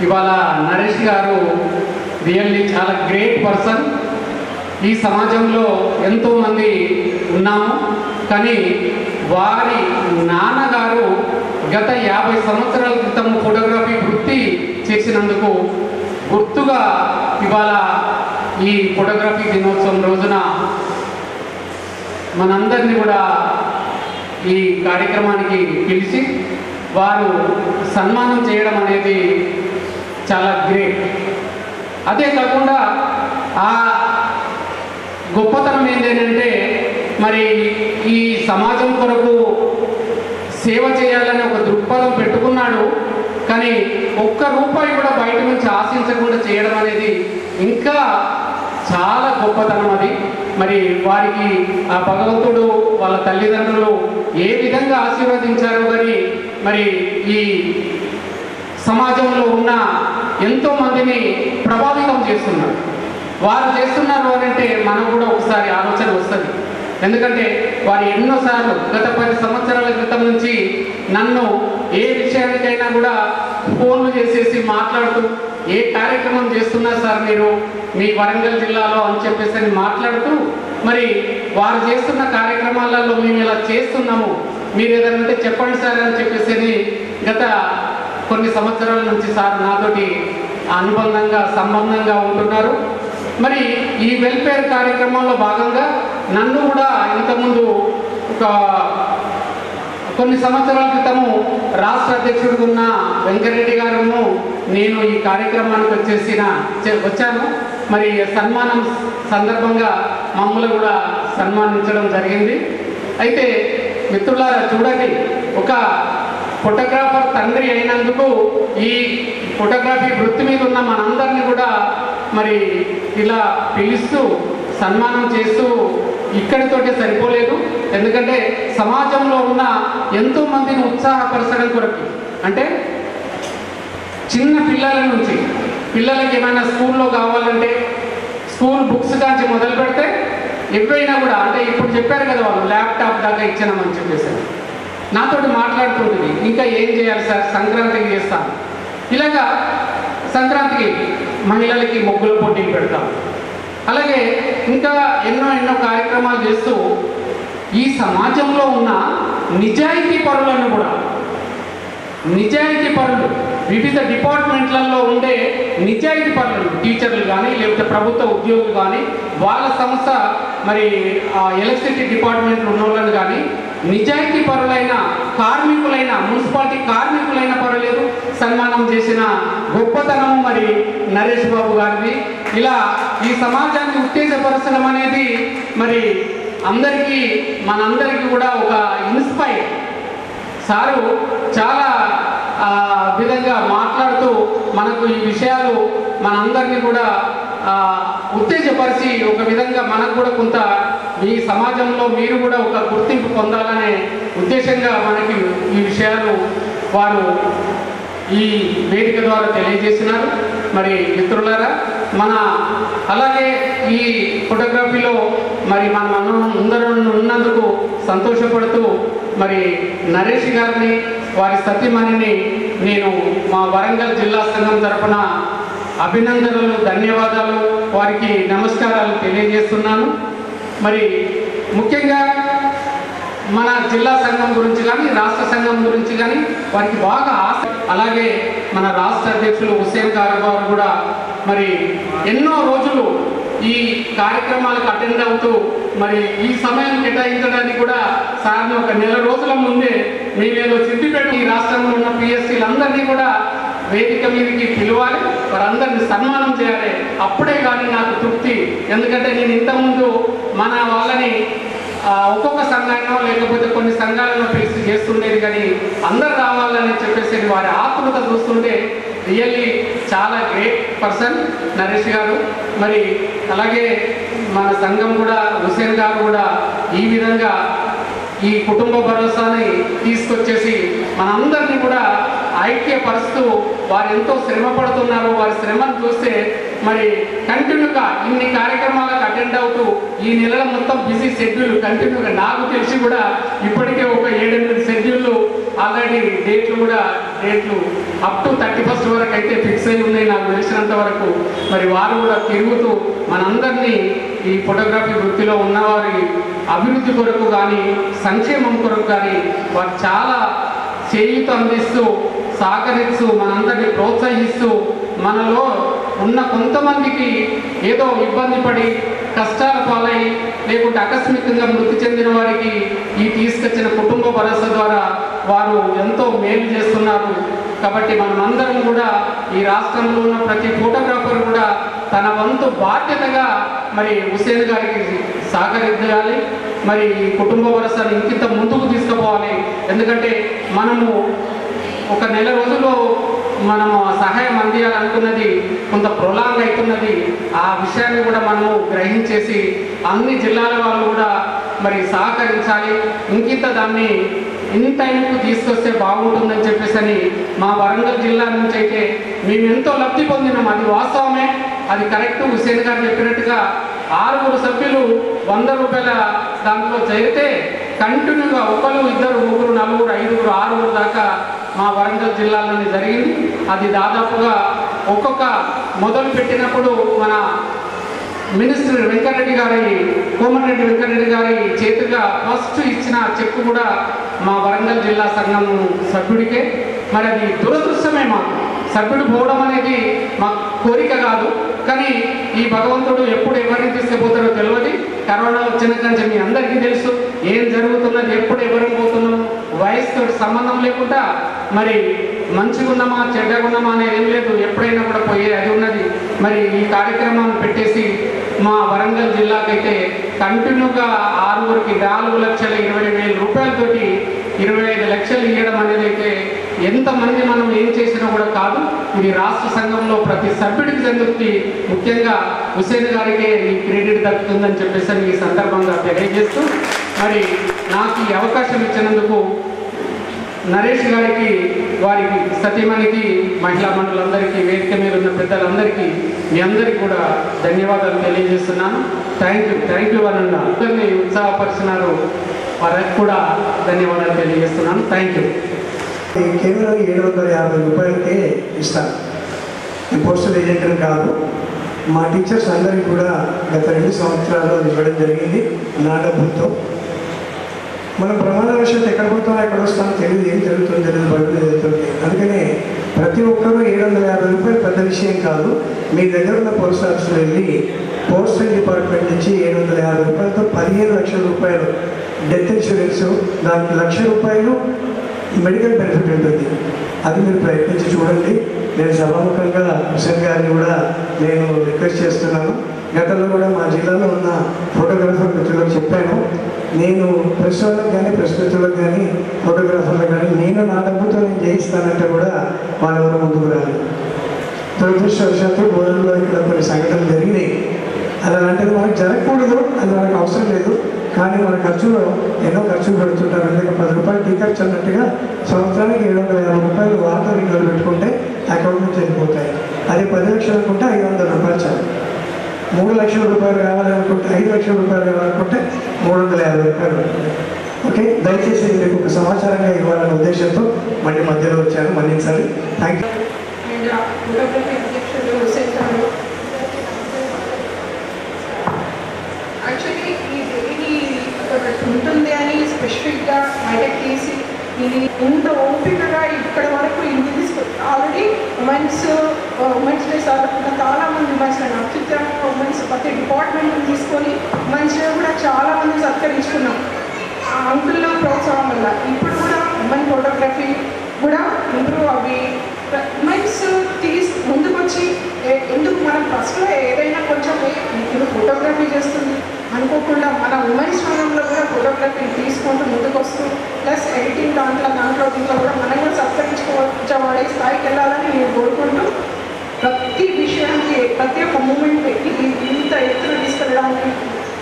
ఇవాళ నరేష్ గారు రియల్లీ చాలా గ్రేట్ పర్సన్. ఈ సమాజంలో ఎంతోమంది ఉన్నాము, కానీ వారి నాన్నగారు గత 50 సంవత్సరాల క్రితం ఫోటోగ్రఫీ వృత్తి చేసినందుకు గుర్తుగా ఇవాళ ఈ ఫోటోగ్రఫీ దినోత్సవం రోజున మనందరినీ కూడా ఈ కార్యక్రమానికి పిలిచి వారు సన్మానం చేయడం అనేది చాలా గ్రేట్. అదే కాకుండా ఆ గొప్పతనం ఏంటంటే మరి ఈ సమాజం కొరకు సేవ చేయాలని ఒక దృక్పథం పెట్టుకున్నాడు, కానీ ఒక్క రూపాయి కూడా బయట నుంచి ఆశించకుండా చేయడం అనేది ఇంకా చాలా గొప్పతనం అది. మరి వారికి ఆ భగవంతుడు వాళ్ళ తల్లిదండ్రులు ఏ విధంగా ఆశీర్వదించారో కానీ మరి ఈ సమాజంలో ఉన్న ఎంతోమందిని ప్రభావితం చేస్తున్నారు. వారు చేస్తున్నారు అని అంటే మనం కూడా ఒకసారి ఆలోచన వస్తుంది. ఎందుకంటే వారు ఎన్నోసార్లు గత 10 సంవత్సరాల క్రితం నుంచి నన్ను ఏ విషయానికైనా కూడా ఫోన్లు చేసేసి మాట్లాడుతూ, ఏ కార్యక్రమం చేస్తున్నా సార్ మీరు మీ వరంగల్ జిల్లాలో అని చెప్పేసి మాట్లాడుతూ, మరి వారు చేస్తున్న కార్యక్రమాలలో మేము ఇలా చేస్తున్నాము, మీరు ఏదంటే చెప్పండి సార్ అని చెప్పేసి గత కొన్ని సంవత్సరాల నుంచి సార్ నాతోటి సంబంధంగా ఉంటున్నారు. మరి ఈ వెల్ఫేర్ కార్యక్రమంలో భాగంగా నన్ను కూడా ఇంతకుముందు కొన్ని సంవత్సరాల క్రితము రాష్ట్ర అధ్యక్షుడు ఉన్న వెంకరెడ్డి గారును నేను ఈ కార్యక్రమానికి వచ్చాను. మరి సన్మానం సందర్భంగా మమ్మల్ని కూడా సన్మానించడం జరిగింది. అయితే మిత్రులారా చూడండి, ఒక ఫోటోగ్రాఫర్ తండ్రి అయినందుకు ఈ ఫోటోగ్రఫీ వృత్తి మీద ఉన్న మనందరినీ కూడా మరి ఇలా పిలుస్తూ సన్మానం చేస్తూ ఇక్కడితోటే సరిపోలేదు. ఎందుకంటే సమాజంలో ఉన్న ఎంతో మందిని ఉత్సాహపరచడం కొరకు, అంటే చిన్న పిల్లల నుంచి పిల్లలకి ఏమైనా స్కూల్లో కావాలంటే స్కూల్ బుక్స్ కాంచి మొదలు పెడితే ఎవరైనా కూడా, అంటే ఇప్పుడు చెప్పారు కదా వాళ్ళు ల్యాప్టాప్ దాకా ఇచ్చానమని చెప్పేసారు. నాతోటి మాట్లాడుతుంటుంది, ఇంకా ఏం చేయాలి సార్, సంక్రాంతికి చేస్తాను. ఇలాగా సంక్రాంతికి మహిళలకి ముగ్గుల పోటీలు పెడతాం. అలాగే ఇంకా ఎన్నో కార్యక్రమాలు చేస్తూ ఈ సమాజంలో ఉన్న నిజాయితీ పరులను కూడా, నిజాయితీ పరులు వివిధ డిపార్ట్మెంట్లలో ఉండే నిజాయితీ పరులు, టీచర్లు కానీ లేకపోతే ప్రభుత్వ ఉద్యోగులు కానీ, వాళ్ళ సంస్థ మరి ఎలక్ట్రిసిటీ డిపార్ట్మెంట్లో ఉన్న వాళ్ళని కానీ, నిజాయితీ పరులైన కార్మికులైన మున్సిపాలిటీ కార్మికులైన పర్వాలేదు సన్మానం చేసిన గొప్పతనం మరి నరేష్ బాబు గారిది. ఇలా ఈ సమాజాన్ని ఉత్తేజపరచడం అనేది మరి అందరికీ మనందరికీ కూడా ఒక ఇన్స్పైర్. సారు చాలా విధంగా మాట్లాడుతూ మనకు ఈ విషయాలు మనందరినీ కూడా ఉత్తేజపరిచి ఒక విధంగా మనకు కూడా కొంత ఈ సమాజంలో మీరు కూడా ఒక గుర్తింపు పొందాలనే ఉద్దేశంగా మనకి ఈ విషయాలు వారు ఈ వేదిక ద్వారా తెలియజేసినారు. మరి మిత్రులారా, మన అలాగే ఈ ఫోటోగ్రఫీలో మరి మనం అందరం ఉన్నందుకు సంతోషపడుతూ మరి నరేష్ గారిని వారి సతీమణిని నేను మా వరంగల్ జిల్లా సంఘం తరఫున అభినందనలు, ధన్యవాదాలు, వారికి నమస్కారాలు తెలియజేస్తున్నాను. మరి ముఖ్యంగా మన జిల్లా సంఘం గురించి కానీ రాష్ట్ర సంఘం గురించి కానీ వారికి బాగా ఆసక్తి. అలాగే మన రాష్ట్ర అధ్యక్షులు హుస్సేన్ గారు కూడా మరి ఎన్నో రోజులు ఈ కార్యక్రమాలకు అటెండ్ అవుతూ మరి ఈ సమయం కేటాయించడానికి కూడా సార్ని ఒక నెల రోజుల ముందే మేమేదో సిద్ధిపేట ఈ రాష్ట్రంలో ఉన్న పిఎస్సీలందరినీ కూడా వేదిక మీదకి పిలవాలి, వారందరినీ సన్మానం చేయాలి. అప్పుడే కానీ నాకు తృప్తి. ఎందుకంటే నేను ఇంతకుముందు మన వాళ్ళని ఒక్కొక్క సంఘాన్నో లేకపోతే కొన్ని సంఘాలను పిలిచి చేస్తుండేది, కానీ అందరు రావాలని చెప్పేసి వారి ఆత్మత చూస్తుంటే రియల్లీ చాలా గ్రేట్ పర్సన్ నరేష్ గారు. మరి అలాగే మన సంఘం కూడా హుస్సేన్ గారు కూడా ఈ విధంగా ఈ కుటుంబ భరోసాని తీసుకొచ్చేసి మనందరినీ కూడా ఐక్యపరుస్తూ వారు ఎంతో శ్రమ పడుతున్నారు. వారి శ్రమను చూస్తే మరి కంటిన్యూగా ఇన్ని కార్యక్రమాలకు అటెండ్ అవుతూ ఈ నెలల మొత్తం బిజీ షెడ్యూల్ కంటిన్యూగా నాకు తెలిసి కూడా ఇప్పటికే ఒక 7-8 షెడ్యూళ్ళు ఆల్రెడీ డేట్లు అప్ టు 31st వరకు అయితే ఫిక్స్ అయి ఉన్నాయి నాకు తెలిసినంత వరకు. మరి వారు కూడా తిరుగుతూ మనందరినీ ఈ ఫోటోగ్రఫీ వృత్తిలో ఉన్నవారి అభివృద్ధి కొరకు కానీ సంక్షేమం కొరకు కానీ వారు చాలా చేయూత అందిస్తూ సహకరిస్తూ మనందరినీ ప్రోత్సహిస్తూ మనలో ఉన్న కొంతమందికి ఏదో ఇబ్బంది పడి కష్టాల పాలై లేకుంటే ఆకస్మికంగా మృతి చెందిన వారికి ఈ తీసుకొచ్చిన కుటుంబ భరోసా ద్వారా వారు ఎంతో మేలు చేస్తున్నారు. కాబట్టి మనమందరం కూడా ఈ రాష్ట్రంలో ఉన్న ప్రతి ఫోటోగ్రాఫర్ కూడా తన వంతు బాధ్యతగా మరి హుస్సేన్ గారికి సహకరించాలి. మరి ఈ కుటుంబ భరోసాని ఇంకింత ముందుకు తీసుకుపోవాలి. ఎందుకంటే మనము ఒక నెల రోజుల్లో మనము సహాయం అందియాలనుకున్నది కొంత ప్రొలాంగ్ అవుతున్నది. ఆ విషయాన్ని కూడా మనము గ్రహించేసి అన్ని జిల్లాల వాళ్ళు కూడా మరి సహకరించాలి. ఇంకింత దాన్ని ఇన్ టైంకు తీసుకొస్తే బాగుంటుందని చెప్పేసి మా వరంగల్ జిల్లా నుంచి అయితే మేము ఎంతో లబ్ధి పొందినాం. అది వాస్తవమే, అది కరెక్ట్. హుస్సేన్ గారు చెప్పినట్టుగా 6 సభ్యులు 100 రూపాయల దాంట్లో చేరితే కంటిన్యూగా 1, 2, 3, 4, 5, 6 దాకా మా వరంగల్ జిల్లాలోనే జరిగింది. అది దాదాపుగా ఒక్కొక్క మొదలు పెట్టినప్పుడు మన మినిస్టర్ వెంకటరెడ్డి గారి కోమటిరెడ్డి వెంకటరెడ్డి గారి చేతిగా ఫస్ట్ ఇచ్చిన చెక్ కూడా మా వరంగల్ జిల్లా సంఘం సభ్యుడికే. మరి అది దురదృష్టమే. మాకు సభ్యుడు పోవడం అనేది మా కోరిక కాదు, కానీ ఈ భగవంతుడు ఎప్పుడు ఎవరిని తీసుకుపోతారో తెలియదు. కరోనా వచ్చిన కంటే మీ అందరికీ తెలుసు ఏం జరుగుతున్నది, ఎప్పుడు ఎవరికి పోతున్నాము, వయసుతో సంబంధం లేకుండా మరి మంచిగా ఉన్నామా చెడ్డగా ఉన్నామా అనేది ఏం లేదు, ఎప్పుడైనా కూడా పోయే అది ఉన్నది. మరి ఈ కార్యక్రమాన్ని పెట్టేసి మా వరంగల్ జిల్లాకైతే కంటిన్యూగా 6గురికి 4,20,000 రూపాయలతోటి 25 లక్షలు ఇవ్వడం అనేది అయితే ఎంతమంది మనం ఏం చేసినా కూడా కాదు. ఇది రాష్ట్ర సంఘంలో ప్రతి సభ్యుడికి జరుగుతుంది. ముఖ్యంగా హుసేన్ గారికే ఈ క్రెడిట్ దక్కుతుందని చెప్పేసి ఈ సందర్భంగా తెలియజేస్తూ, మరి నాకు ఈ అవకాశం ఇచ్చినందుకు నరేష్ గారికి, వారికి సతీమణికి, మహిళా మండలందరికీ, వేదిక మీద ఉన్న పెద్దలందరికీ, మీ అందరికీ కూడా ధన్యవాదాలు తెలియజేస్తున్నాను. థ్యాంక్ యూ అనండి. అందరినీ ఉత్సాహపరిచినారు, వారికి కూడా ధన్యవాదాలు తెలియజేస్తున్నాను. Thank you. కేవలం 750 రూపాయలకే ఇస్తాను. నేను పోస్టల్ ఏజెంట్ని కాదు. మా టీచర్స్ అందరికీ కూడా గత 2 సంవత్సరాలు ఇవ్వడం జరిగింది నా డబ్బులతో. మనం ప్రమాదవశాత్తు ఎక్కడ పోతామో ఎక్కడ వస్తామో తెలియదు, ఏం జరుగుతుందో తెలియదు, బయట జరుగుతుంది. అందుకనే ప్రతి ఒక్కరూ 750 రూపాయలు పెద్ద విషయం కాదు. మీ దగ్గర ఉన్న పోస్ట్ ఆఫీస్లో వెళ్ళి పోస్టల్ డిపార్ట్మెంట్ నుంచి 750 రూపాయలతో 15 లక్షల రూపాయలు డెత్ ఇన్సూరెన్స్, దానికి 1,00,000 రూపాయలు మెడికల్ బెనిఫిట్ ఉంటుంది. అది మీరు ప్రయత్నించి చూడండి. నేను సభాముఖంగా హుసేన్ గారిని కూడా నేను రిక్వెస్ట్ చేస్తున్నాను. గతంలో కూడా మా జిల్లాలో ఉన్న ఫోటోగ్రాఫర్ మిత్రులకు చెప్పాను, నేను ప్రెస్ వాళ్ళకి కానీ ప్రెస్ మిత్రులకు కానీ ఫోటోగ్రాఫర్లకు కానీ నేను నా డబ్బుతో నేను చేయిస్తానంటే కూడా వాళ్ళెవరూ ముందుకు రాలి. దురదృష్టవశాత్తు బోధనలో ఇక్కడ కొన్ని సంఘటనలు జరిగినాయి. అది అలాంటిది మనకు జరగకూడదు, అది మనకు అవసరం లేదు. కానీ మన ఖర్చులో ఎన్నో ఖర్చులు పెడుతుంటారు. ఎందుకంటే 10 రూపాయలు టీ ఖర్చు అన్నట్టుగా సంవత్సరానికి 750 రూపాయలు వార్తా రింగులు పెట్టుకుంటే అకౌంట్ నుంచి వెళ్ళిపోతాయి. అది 10 లక్షలు అనుకుంటే 500 రూపాయలు చాలు. 3 లక్షల రూపాయలు కావాలనుకుంటే, 5 లక్షల రూపాయలు కావాలనుకుంటే 350 రూపాయలు. ఓకే, దయచేసి మీకు ఒక సమాచారంగా ఇవ్వాలనే ఉద్దేశంతో మళ్ళీ మధ్యలో వచ్చాను. మన్నించాలి. Thank you. యాక్చువల్లీ ఇది ఉంటుంది అని స్పెసిఫిక్గా బయటకు తీసి ఇది ఇంత ఓపికగా ఇక్కడ వరకు ఇది తీసుకు ఆల్రెడీ ఉమెన్స్ డే సందర్భంగా చాలామంది ఉమెన్స్ అత్యుత్తమ ఉమెన్స్ ప్రతి డిపార్ట్మెంట్ని తీసుకొని ఉమెన్స్ డే కూడా చాలామంది సత్కరించుకున్నాం ఆ అంకుల్లో ప్రోత్సాహం వల్ల. ఇప్పుడు కూడా ఉమెన్ ఫోటోగ్రఫీ కూడా ఇంప్రూవ్ అవి ఉమెన్స్ ముందుకు వచ్చి ఎందుకు మనం ఫస్ట్లో ఏదైనా కొంచెం ఇప్పుడు ఫోటోగ్రఫీ చేస్తుంది అనుకోకుండా మన ఉమెన్స్ రంగంలో కూడా ఫోటోగ్రఫీ తీసుకుంటూ ముందుకు వస్తూ ప్లస్ ఎడిటింగ్ దాంట్లో దీంట్లో కూడా మనం కూడా సత్కరించుకోవాడే స్థాయికి వెళ్ళాలని నేను కోరుకుంటూ ప్రతి విషయానికి ప్రతి ఒక్క మూమెంట్ పెట్టి ఇంత ఎత్తున తీసుకెళ్ళడానికి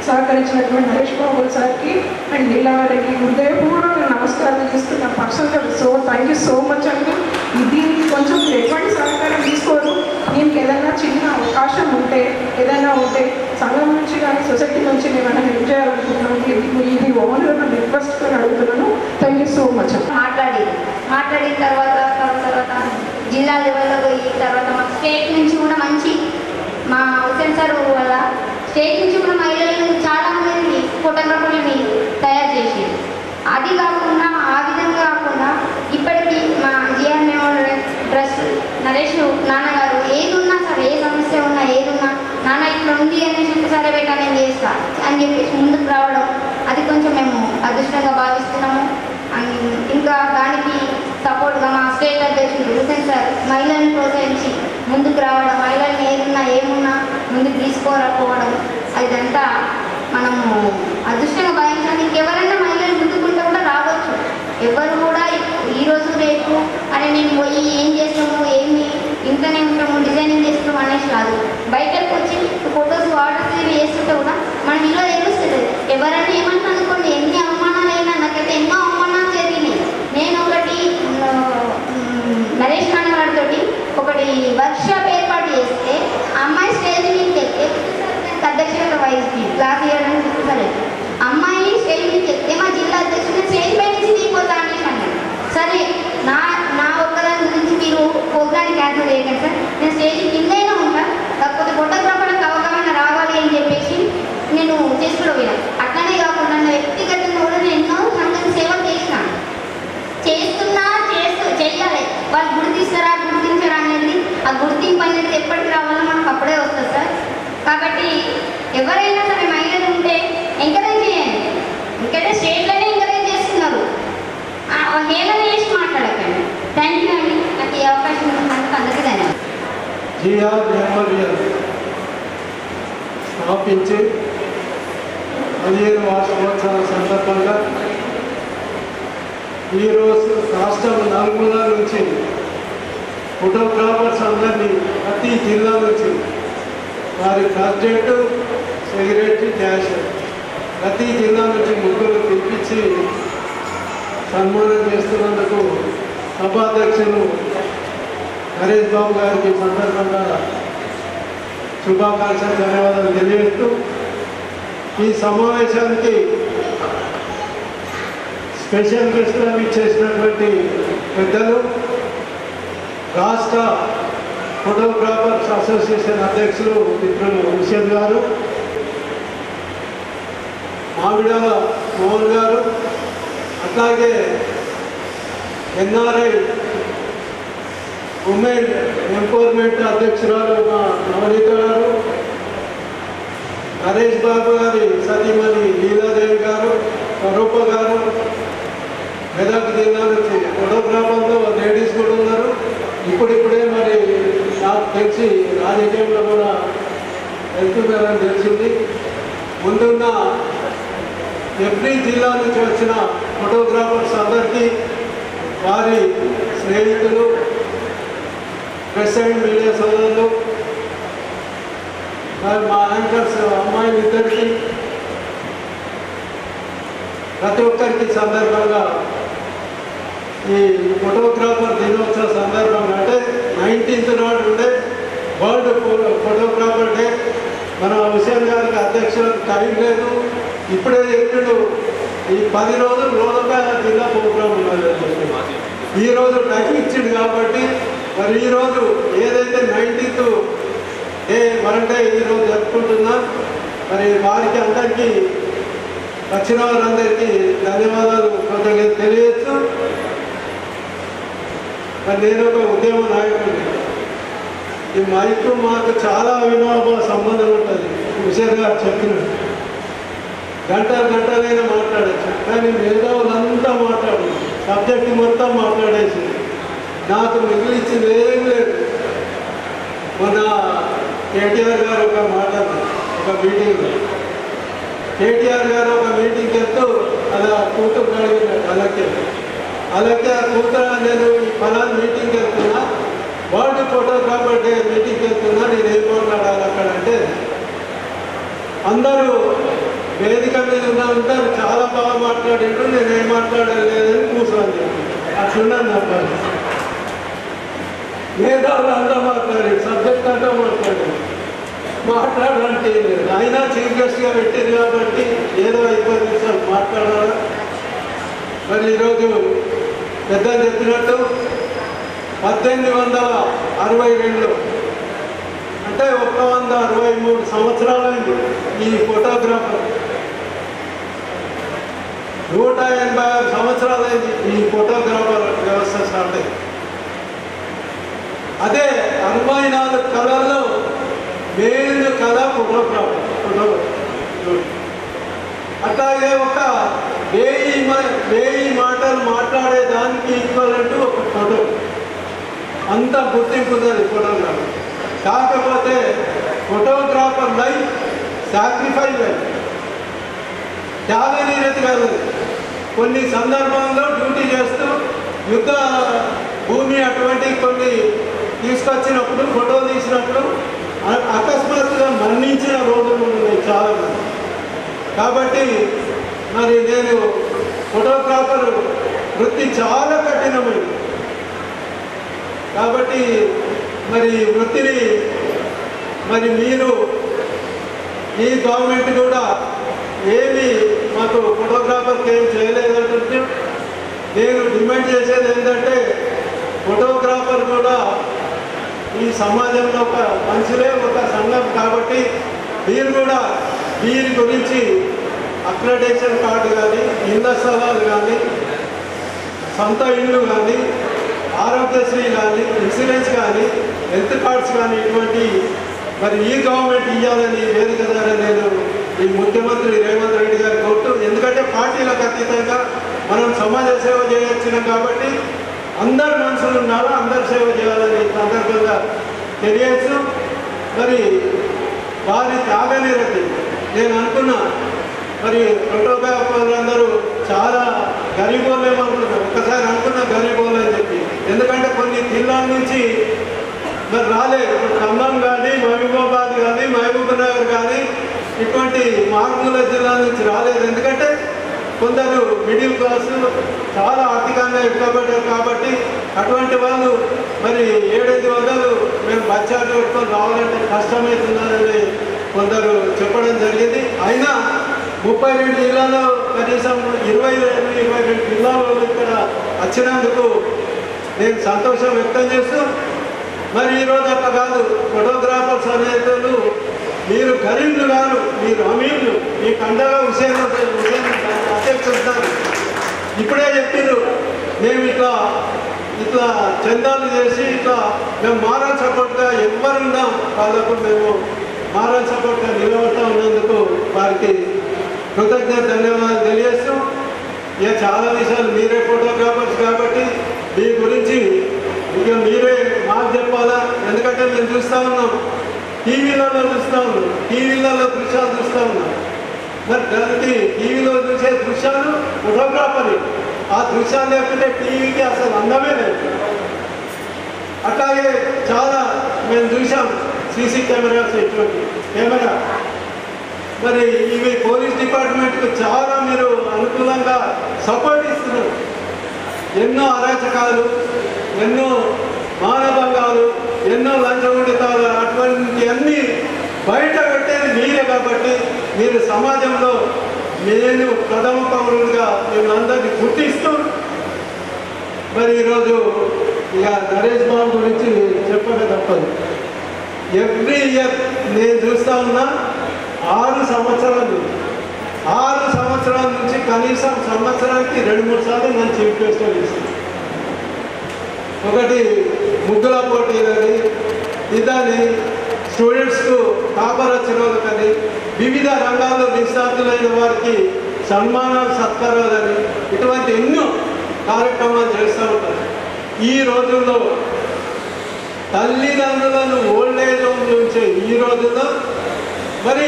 సహకరించినటువంటి నరేష్ బాబు సార్కి అండ్ నీలాగారికి హృదయపూర్వక నమస్కారం చేస్తున్న పర్సనల్గా థ్యాంక్ యూ సో మచ్ అండి. దీనికి కొంచెం ఎటువంటి సహకారం తీసుకోరు. దీనికి ఏదైనా చిన్న అవకాశం ఉంటే ఏదైనా ఉంటే సంఘం నుంచి కానీ సొసైటీ నుంచి నేను ఏమైనా హెల్ప్ చేయాలనుకుంటున్నాను. ఇది ఓన్గా నేను రిక్వెస్ట్గా అడుగుతున్నాను. Thank you so much. మాట్లాడిన తర్వాత జిల్లా లెవెల్లో పోయి తర్వాత మా స్టేట్ నుంచి కూడా మంచి మా హుసేన్ సార్ వల్ల స్టేట్ నుంచి కూడా మహిళలను చాలామంది ఫోటోగ్రాఫర్లని తయారు చేసి, అది కాకుండా ఆ విధంగా కాకుండా ఇప్పటికీ మా జిఆర్ మెమోరియల్ ట్రస్ట్ నరేష్ నాన్నగారు ఏది ఉన్నా సరే, ఏ సమస్య ఉన్నా ఏది ఉన్నా నాన్న ఇట్లా ఉంది అనేసి సరే బెట్టా నేను చేస్తా అని చెప్పేసి ముందుకు రావడం, అది కొంచెం మేము అదృష్టంగా భావిస్తున్నాము. ఇంకా దానికి సపోర్ట్గా మా స్టేట్ అధ్యక్షుడు హుసేన్ సార్ మహిళలను ప్రోత్సహించి ముందుకు రావడం, మహిళలను ఏదున్నా ఏమున్నా ముందుకు తీసుకోకపోవడం, అదంతా మనము అదృష్టంగా భావించాలి. ఇంకెవరైనా మహిళలు ముందుకుంటే కూడా రావచ్చు. ఎవరు కూడా ఈరోజు రేపు అని నేను పోయి ఏం చేస్తాము ఏమి ఇంట్లోనే ఉంటాము డిజైనింగ్ చేస్తాము అనేసి కాదు. బయటకు వచ్చి ఫొటోస్ ఆర్డర్స్ చేస్తుంటే కూడా మనం ఇలా తెలుస్తుంది. ఎవరైనా ఏమన్నా అనుకోండి, ఎన్ని అవమానాలు అయినా, నాకైతే ఎన్నో అవమానాలు జరిగినాయి. నేను ఒకటి నరేష్ నాన్నగారితో ఒకటి వర్క్షాప్ ఏర్పాటు చేస్తే అమ్మాయి స్టేజ్ మీదకి వెళ్తే అధ్యక్షుల వయసుకి క్లాస్ ఇవ్వడానికి చూపిస్తారు. అమ్మాయి స్టేజ్ మీదకి వెళ్తే మా జిల్లా అధ్యక్షుడు స్టేజ్ పై నుంచి దిగిపోతా అనేసి అన్నాడు. సరే నా ఒక్కదాని గురించి మీరు ప్రోగ్రాన్ని క్యాన్సిల్ చేయకండి సార్, నేను స్టేజ్ కిందైనా ఉంటాను, కాకపోతే ఫోటోగ్రాఫర్లకు అవగాహన రావాలి అని చెప్పేసి నేను చేసుకుని పోయినాను. అట్లనే కాకుండా నా వ్యక్తిగతంగా కూడా నేను ఎన్నో సంఘం సేవలు చేసినాను. చెయ్యాలి. వాళ్ళు గుర్తిస్తారా గుర్తించరా అనేది, ఆ గుర్తింపు అనేది ఎప్పటికి రావాలో మనకు అప్పుడే వస్తుంది సార్. కాబట్టి ఎవరైనా సరే మహిళలు ఉంటే ఎంకరేజ్ చేయండి. ఎందుకంటే స్టేట్లోనే ఎంకరేజ్ చేస్తున్నారు, హేళన చేసి మాట్లాడకండి. థ్యాంక్ యూ అండి, నాకు ఈ అవకాశం ఇచ్చినందుకు అందరికీ ధన్యవాదాలు. సమర్పించి 15 వార్షికోత్సవం సందర్భంగా ఈరోజు రాష్ట్రం నలుమూల నుంచి ఫోటోగ్రాఫర్స్ అందరినీ ప్రతి జిల్లా నుంచి వారి ప్రెసిడెంట్, సెక్రటరీ, క్యాషియర్ ప్రతి జిల్లా నుంచి ముగ్గురు పిలిపించి సన్మానం చేస్తున్నందుకు సభాధ్యక్షులు నరేష్ బాబు గారికి సందర్భంగా శుభాకాంక్షలు, ధన్యవాదాలు తెలియజేస్తూ ఈ సమావేశానికి స్పెషల్ గెస్ట్గా ఇచ్చేసినటువంటి పెద్దలు రాష్ట్ర ఫోటోగ్రాఫర్స్ అసోసియేషన్ అధ్యక్షులు మిత్రులు హుసేన్ గారు, మామిడాల మోహన్ గారు, అట్లాగే ఎన్ఆర్ఐ ఉమెన్ ఎంపవర్మెంట్ అధ్యక్షురాలు మా నవనీత గారు, నరేష్ బాబు గారి సతీమణి లీలాదేవి గారు, స్వరూప గారు, మెదక్ జిల్లా నుంచి ఫోటోగ్రాఫర్లో లేడీస్ కూడా ఉన్నారు. ఇప్పుడిప్పుడే మరి నాకు తెలిసి రాజకీయంలో కూడా వెళ్తున్నారని తెలిసింది. ముందున్న ఎవ్రీ జిల్లా నుంచి వచ్చిన ఫోటోగ్రాఫర్స్ అందరికీ, వారి స్నేహితులు, ప్రెస్ అండ్ మీడియా సోదరులు, మరి మా యాంకర్స్ అమ్మాయిలు ఇద్దరికి, ప్రతి ఒక్కరికి సందర్భంగా ఈ ఫోటోగ్రాఫర్ దినోత్సవ సందర్భంగా అంటే 19th నాడు ఉండే వరల్డ్ ఫోటోగ్రాఫర్ డే. మన హుసేన్ గారికి అధ్యక్షులకు టైం లేదు, ఇప్పుడే చెప్పిండు ఈ 10 రోజులు రోజుగా జిల్లా ప్రోగ్రాం ఉన్నది. ఈరోజు టైం ఇచ్చిండు కాబట్టి మరి ఈరోజు ఏదైతే 19th డే వరల్డ్ డే ఈరోజు జరుపుకుంటున్నా, మరి వారికి అందరికీ వచ్చిన వారందరికీ ధన్యవాదాలు కృతజ్ఞతలు తెలియచ్చు. మరి నేను ఒక ఉద్యమ నాయకుడిని. ఈ మైకు మాకు చాలా అవినాభావ సంబంధం ఉంటుంది. హుసేన్ గారు చెప్పినట్టు గంటలైనా మాట్లాడచ్చు, కానీ మేధావులంతా మాట్లాడు సబ్జెక్టు మొత్తం మాట్లాడేసి నాకు మిగిలిచ్చింది ఏం లేదు. మొన్న కేటీఆర్ గారు ఒక మాట, ఒక మీటింగ్లో కేటీఆర్ గారు ఒక మీటింగ్కి వెళ్తూ అలా కూతురు అడిగినట్టు అలాగే ఆ కూతురు నేను ఈ ఫలాన్ని మీటింగ్కి వెళ్తున్నా, వరల్డ్ ఫోటోగ్రాఫర్ డే మీటింగ్కి వెళ్తున్నా, నేను ఏం మాట్లాడాలి అక్కడ అంటే అందరూ వేదిక మీద ఉంటారు, చాలా బాగా మాట్లాడిండ్రు, నేనేం మాట్లాడలేదని కూర్చోని అట్లున్నాను. నా పరిస్థితి మేధావులు అంతా మాట్లాడారు, సబ్జెక్ట్ అంతా మాట్లాడాలంటే ఏం లేదు. అయినా చీఫ్ గెస్ట్గా పెట్టింది కాబట్టి ఏదో 5 నిమిషాలు మాట్లాడాలి. మరి ఈరోజు పెద్దలు చెప్పినట్టు 1862 అంటే 163 సంవత్సరాలైంది ఈ ఫోటోగ్రాఫర్. 186 సంవత్సరాలైంది ఈ ఫోటోగ్రాఫర్ వ్యవస్థ స్టార్ట్ అయింది. అదే 64 కళల్లో మెయిన్ కళ ఫోటోగ్రాఫర్. అట్లాగే ఒక 1000 మాటలు మాట్లాడేదానికి ఈక్వల్ ఒక ఫోటో, అంత గుర్తింపు ఉన్నది ఫోటోగ్రాఫర్. కాకపోతే ఫోటోగ్రాఫర్ లైఫ్ సాక్రిఫైస్ లైఫ్, త్యాగనీయత కాదు. కొన్ని సందర్భాల్లో డ్యూటీ చేస్తూ యుద్ధ భూమి అటువంటి కొన్ని తీసుకొచ్చినప్పుడు ఫోటో తీసినప్పుడు అకస్మాత్తుగా మరణించిన రోజులు ఉన్నాయి చాలా మంది. కాబట్టి మరి నేను ఫోటోగ్రాఫర్ వృత్తి చాలా కఠినమైంది. కాబట్టి మరి వృత్తిని మరి మీరు ఈ గవర్నమెంట్ కూడా ఏమి మాకు ఫోటోగ్రాఫర్కి ఏం చేయలేదంటే నేను డిమాండ్ చేసేది ఏంటంటే ఫోటోగ్రాఫర్ కూడా ఈ సమాజంలో ఒక మనుషులే, ఒక సంఘం. కాబట్టి మీరు కూడా దీని గురించి అక్రెడిటేషన్ కార్డు కానీ, ఇళ్ల స్థలాలు కానీ, సొంత ఇళ్ళు కానీ, ఆరోగ్యశ్రీ కానీ, ఇన్సూరెన్స్ కానీ, హెల్త్ కార్డ్స్ కానీ ఇటువంటి మరి ఈ గవర్నమెంట్ ఇవ్వాలని వేదిక ద్వారా నేను ఈ ముఖ్యమంత్రి రేవంత్ రెడ్డి గారు కోరుతూ, ఎందుకంటే పార్టీలకు అతీతంగా మనం సమాజ సేవ చేయొచ్చినాం కాబట్టి అందరు మనుషులు ఉండాలి, అందరు సేవ చేయాలని సందర్భంగా తెలియచ్చు. మరి వారి త్యాగనిరతి నేను అనుకున్నా మరి ఫోటోగ్రాఫర్లందరూ చాలా గరీబోళ్ళేమో అనుకున్నారు. ఒక్కసారి అనుకున్నా గరీబోళ్ళు అని చెప్పి, ఎందుకంటే కొన్ని జిల్లాల నుంచి మరి రాలేదు. ఖమ్మం కానీ మహబూబాబాద్ కానీ మహబూబ్ నగర్ కానీ ఇటువంటి మారుమూల జిల్లాల నుంచి రాలేదు. ఎందుకంటే కొందరు మిడిల్ క్లాసు చాలా ఆర్థికంగా ఇష్టపడ్డారు కాబట్టి అటువంటి వాళ్ళు మరి 700-500 మేము బడ్జెట్ పెట్టుకొని రావాలంటే కష్టమవుతుందని కొందరు చెప్పడం జరిగింది. అయినా 32 జిల్లాలో కనీసం 22 జిల్లాలో ఇక్కడ వచ్చినందుకు నేను సంతోషం వ్యక్తం చేస్తూ, మరి ఈరోజు అట్లా కాదు, ఫోటోగ్రాఫర్స్ అనేవాళ్ళు మీరు గరీబ్లు కాదు, మీరు అమీర్లు, మీ కండగా హుసేన్ అధ్యక్షుడు ఇప్పుడే చెప్పారు. మేము ఇట్లా చందాలు చేసి మేము మారల్ సపోర్ట్గా ఎవరున్నాం వాళ్ళకు మేము మారల్ సపోర్ట్గా నిలబడతా ఉన్నందుకు వారికి కృతజ్ఞత ధన్యవాదాలు తెలియజేస్తూ, ఇక చాలా విషయాలు మీరే ఫోటోగ్రాఫర్స్ కాబట్టి మీ గురించి ఇక మీరే మాకు చెప్పాలా. ఎందుకంటే మేము చూస్తూ ఉన్నాం, టీవీలలో చూస్తూ ఉన్నాం, టీవీలలో దృశ్యాలు చూస్తూ ఉన్నాం. మరి దానికి టీవీలో చూసే దృశ్యాలు ఫోటోగ్రాఫర్, ఆ దృశ్యాలు లేకపోతే టీవీకి అసలు అందమే లేదు. అట్లాగే చాలా మేము చూసాం సీసీ కెమెరాస్, ఇటువంటి కెమెరా మరి ఇవి పోలీస్ డిపార్ట్మెంట్కు చాలా మీరు అనుకూలంగా సపోర్ట్ ఇస్తున్నారు. ఎన్నో అరాచకాలు, ఎన్నో మానభంగాలు, ఎన్నో లంచగొండితాలు అటువంటి అన్నీ బయట పెట్టేది మీరే కాబట్టి మీరు సమాజంలో నేను ప్రథమ పౌరులుగా మేము అందరినీ గుర్తిస్తూ, మరి ఈరోజు ఇక నరేష్ బాబు గురించి చెప్పక తప్పదు. ఎవ్రీ ఇయర్ నేను చూస్తూ ఉన్నా 6 సంవత్సరాల నుంచి కనీసం సంవత్సరానికి 2-3 సార్లు నేను చీఫ్ గెస్ట్గా ఇస్తాను. ఒకటి ముగ్గుల పోటీలని, ఇదని స్టూడెంట్స్కు టాపర్ వచ్చిన వాళ్ళకని, వివిధ రంగాల్లో నిష్ణాతులైన వారికి సన్మానాలు సత్కారాలని, ఇటువంటి ఎన్నో కార్యక్రమాలు చేస్తూ ఉంటారు. ఈ రోజుల్లో తల్లిదండ్రులను ఓల్డేజ్ హోమ్ నుంచే ఈ రోజుల్లో మరి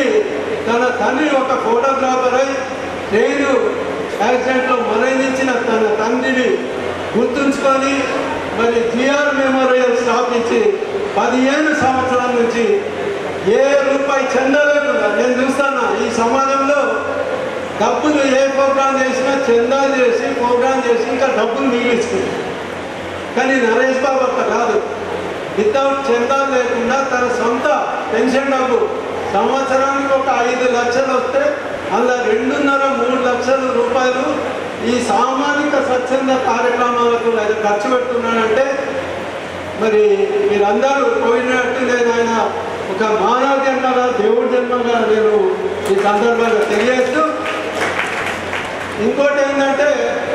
తన తండ్రి ఒక ఫోటోగ్రాఫర్ అయి ట్రైన్ యాక్సిడెంట్లో మరణించిన తన తండ్రిని గుర్తుంచుకొని మరి జిఆర్ మెమోరియల్ స్థాపించి 15 సంవత్సరాల నుంచి ఏ రూపాయి చెందలేకుండా నేను చూస్తాను. ఈ సమాజంలో డబ్బులు ఏ ప్రోగ్రాం చేసినా చందాలు చేసి ప్రోగ్రాం చేసి ఇంకా డబ్బులు మిగిలించుకుంది. కానీ నరేష్ బాబు అట్లా కాదు, వితౌట్ చందాలు లేకుండా తన సొంత పెన్షన్ డబ్బు సంవత్సరానికి ఒక 5 లక్షలు వస్తే అలా 2.5-3 లక్షల రూపాయలు ఈ సామాజిక స్వచ్ఛంద కార్యక్రమాలకు ఆయన ఖర్చు పెడుతున్నాడంటే మరి మీరందరూ పోయినట్టు నేను ఆయన ఒక మానవ జన్మగా దేవుడి జన్మగా నేను ఈ సందర్భంగా తెలియజేస్తూ, ఇంకోటి ఏంటంటే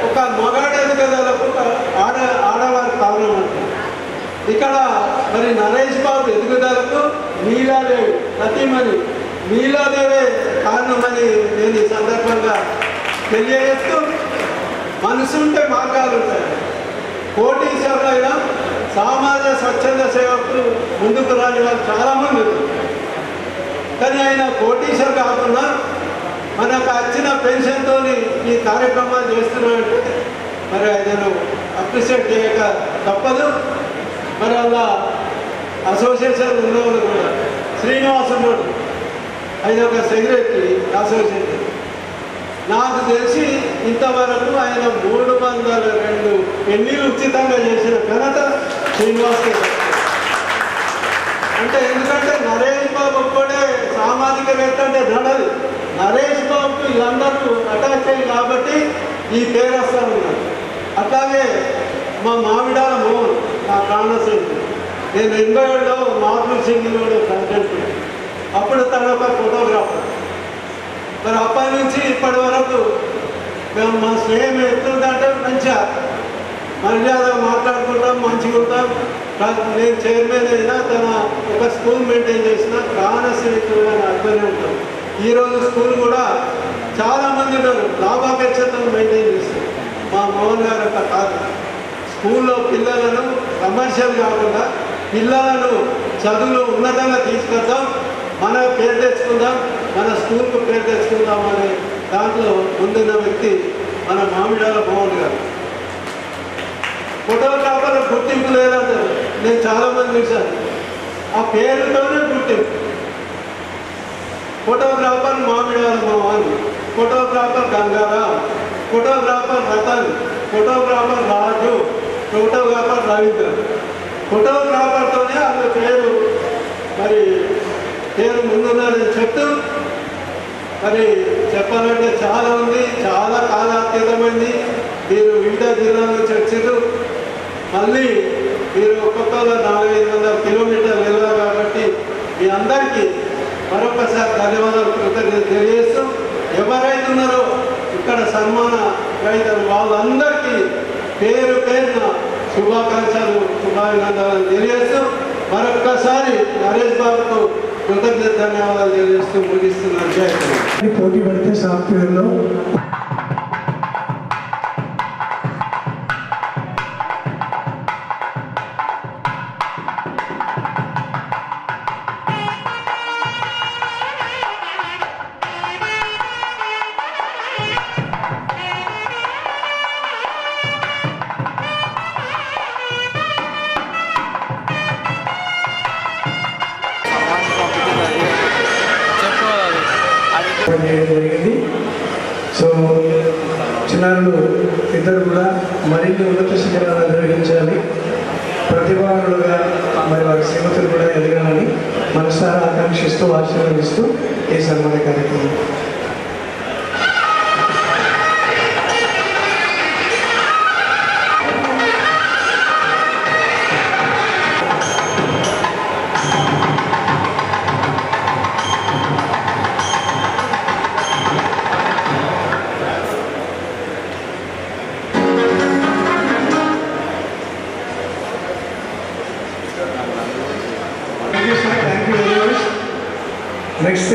ఒక మగాడు ఎదుగుదలకు ఒక ఆడవారి కారణం అంటే ఇక్కడ మరి నరేష్ బాబు ఎదుగుదలకు నీలాదేవి ప్రతిమని నీలాదేవే కారణమని నేను ఈ సందర్భంగా తెలియజేస్తూ, మనసుంటే మార్గాలు ఉంటాయి. కోటీశ్వరులైన సమాజ స్వచ్ఛంద సేవకు ముందుకు రాని వాళ్ళు చాలామంది ఉన్నారు. కానీ ఆయన కోటీశ్వరు కాకుండా మనకు వచ్చిన పెన్షన్తో ఈ కార్యక్రమాలు చేస్తున్నాడంటే మరి ఆయనను అప్రిషియేట్ చేయక తప్పదు. మరి అలా అసోసియేషన్ ఉన్నవాళ్ళు కూడా శ్రీనివాసన్ ఆయన ఒక సెక్రటరీ అసోసియేషన్. నాకు తెలిసి ఇంతవరకు ఆయన 302 పెళ్లిలు ఉచితంగా చేసిన ఘనత శ్రీనివాస్. అంటే ఎందుకంటే నరేష్ బాబు ఒక్కడే సామాజికవేత్త అంటే నడదు. నరేష్ బాబుకు వీళ్ళందరూ అటాచ్ అయ్యి కాబట్టి ఈ పేరు వస్తూ ఉన్నారు. అట్లాగే మా మామిడాల మోహన్ నా ప్రాణసింగ్, నేను 87లో మాధుర్ సింగ్లో ప్రెసిడెంట్. అప్పుడు తన ఒక ఫోటోగ్రాఫర్. మరి అప్పటి నుంచి ఇప్పటి వరకు మేము మా స్నేహం ఎట్లుందంటే మంచిగా మర్యాదగా మాట్లాడుకుంటాం, మంచిగా ఉంటాం. నేను చైర్మన్ అయినా తన ఒక స్కూల్ మెయింటైన్ చేసిన ప్రాణస్నేహితులుగా అర్థమే ఉంటాం. ఈరోజు స్కూల్ కూడా చాలామంది ఉన్నారు లాభాపేక్షతను మెయింటైన్ చేస్తారు. మా మోహన్ గారు అట్లా కాదు, స్కూల్లో పిల్లలను కమర్షియల్ కాకుండా పిల్లలను చదువులు ఉన్నతంగా తీసుకొద్దాం, మన పేరు తెచ్చుకుందాం, మన స్కూల్కు పేరు తెచ్చుకుందాం అనే దాంట్లో ముందున్న వ్యక్తి మన మామిడాల మోహన్ గారు. ఫోటోగ్రాఫర్ గుర్తింపు లేదంటారు, నేను చాలామంది చూశాను. ఆ పేరుతోనే గుర్తింపు. Photographer Mamidala Mohan, photographer Gangaram, photographer Ratan, photographer Raju, photographer Ravindra. ఫోటోగ్రాఫర్తోనే అతని పేరు మరి పేరు ముందున్నదని చెప్తూ మరి చెప్పాలంటే చాలా ఉంది, చాలా కాలాతీతమైంది. మీరు వివిధ జిల్లాల నుంచి వచ్చారు, మళ్ళీ మీరు ఒక్కొక్కరు 400-500 కిలోమీటర్లు వెళ్ళారు కాబట్టి మీ అందరికీ మరొకసారి ధన్యవాదాలు, కృతజ్ఞతలు తెలియజేస్తూ ఎవరైతే ఉన్నారో ఇక్కడ సన్మాన రైతులు వాళ్ళందరికీ పేరు పేరున శుభాకాంక్షలు, శుభాభినందనలు తెలియజేస్తూ మరొక్కసారి నరేష్ బాబుకు కృతజ్ఞత ధన్యవాదాలు తెలియజేస్తూ ముగిస్తున్నాను. జై హింద్. పోటీ పడితే సాఫ్ట్వేర్లో చేయడం జరిగింది. సో చిన్నారులు ఇద్దరు కూడా మరిన్ని ఉన్నత శిఖరాలు అధిరోహించాలి, ప్రతిభానులుగా మరి వారి శ్రీమతులు కూడా ఎదగాలని మనసారా ఆకాంక్షిస్తూ ఆశీర్వదిస్తూ ఈ సన్మాన కార్యక్రమం. Thank you very much. Next.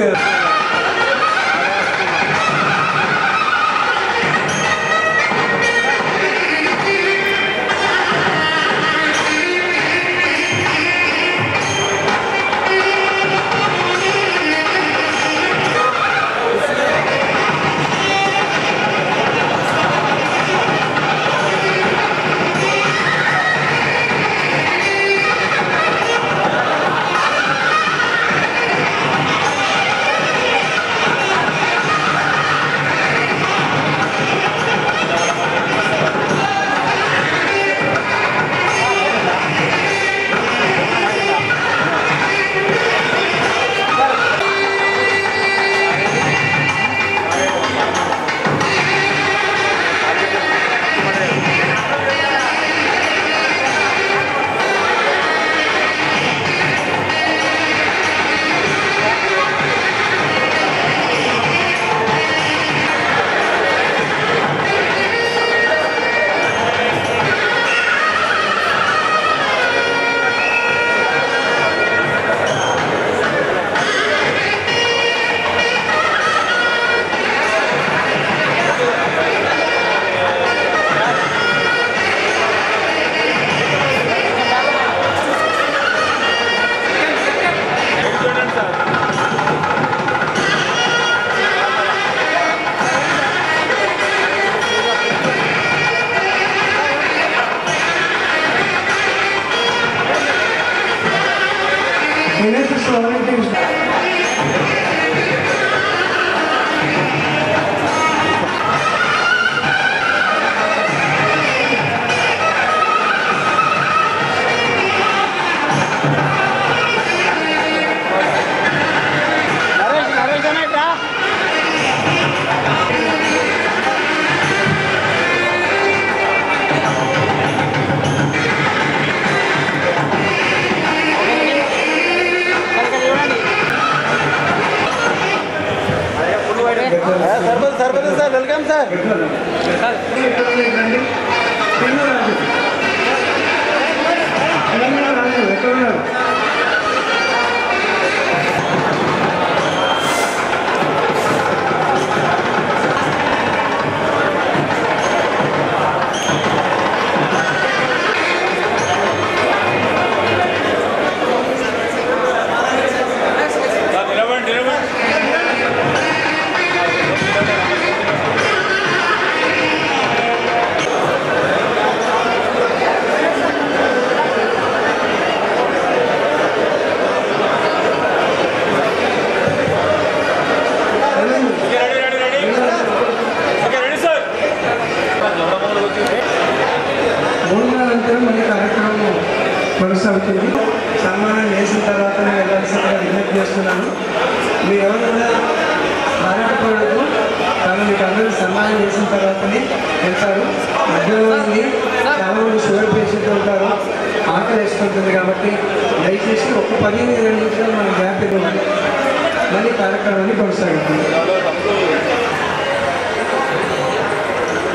Sir welcome sir. నిలవండి కొనసాగుతుంది. సన్మానం చేసిన తర్వాతనే వెళ్ళాల్సిందిగా విజ్ఞప్తి చేస్తున్నాను. మీరు ఎవరైనా బాధపడకూడదు, కానీ మీకు అందరూ సన్మానం చేసిన తర్వాతనే వెళ్తారు. మధ్యలో మంది చాలా మంది షుగర్ పేషెంట్ ఉంటారు, ఆకలి వేసుకుంటుంది. కాబట్టి దయచేసి ఒక 15-20 నిమిషాలు మనం గ్యాప్ ఇవ్వాలి, మళ్ళీ కార్యక్రమాన్ని కొనసాగుతుంది.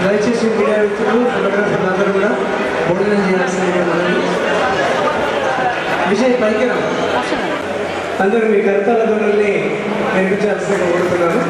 దయచేసి మీడియా వ్యక్తులు, ఫోటోగ్రాఫర్లు అందరూ కూడా భోజనం చేయాల్సిందిగా మనం విషయ పరికరం అందరూ మీ కర్తల ధోరణిని నేర్పించాల్సిందిగా కోరుతున్నాను.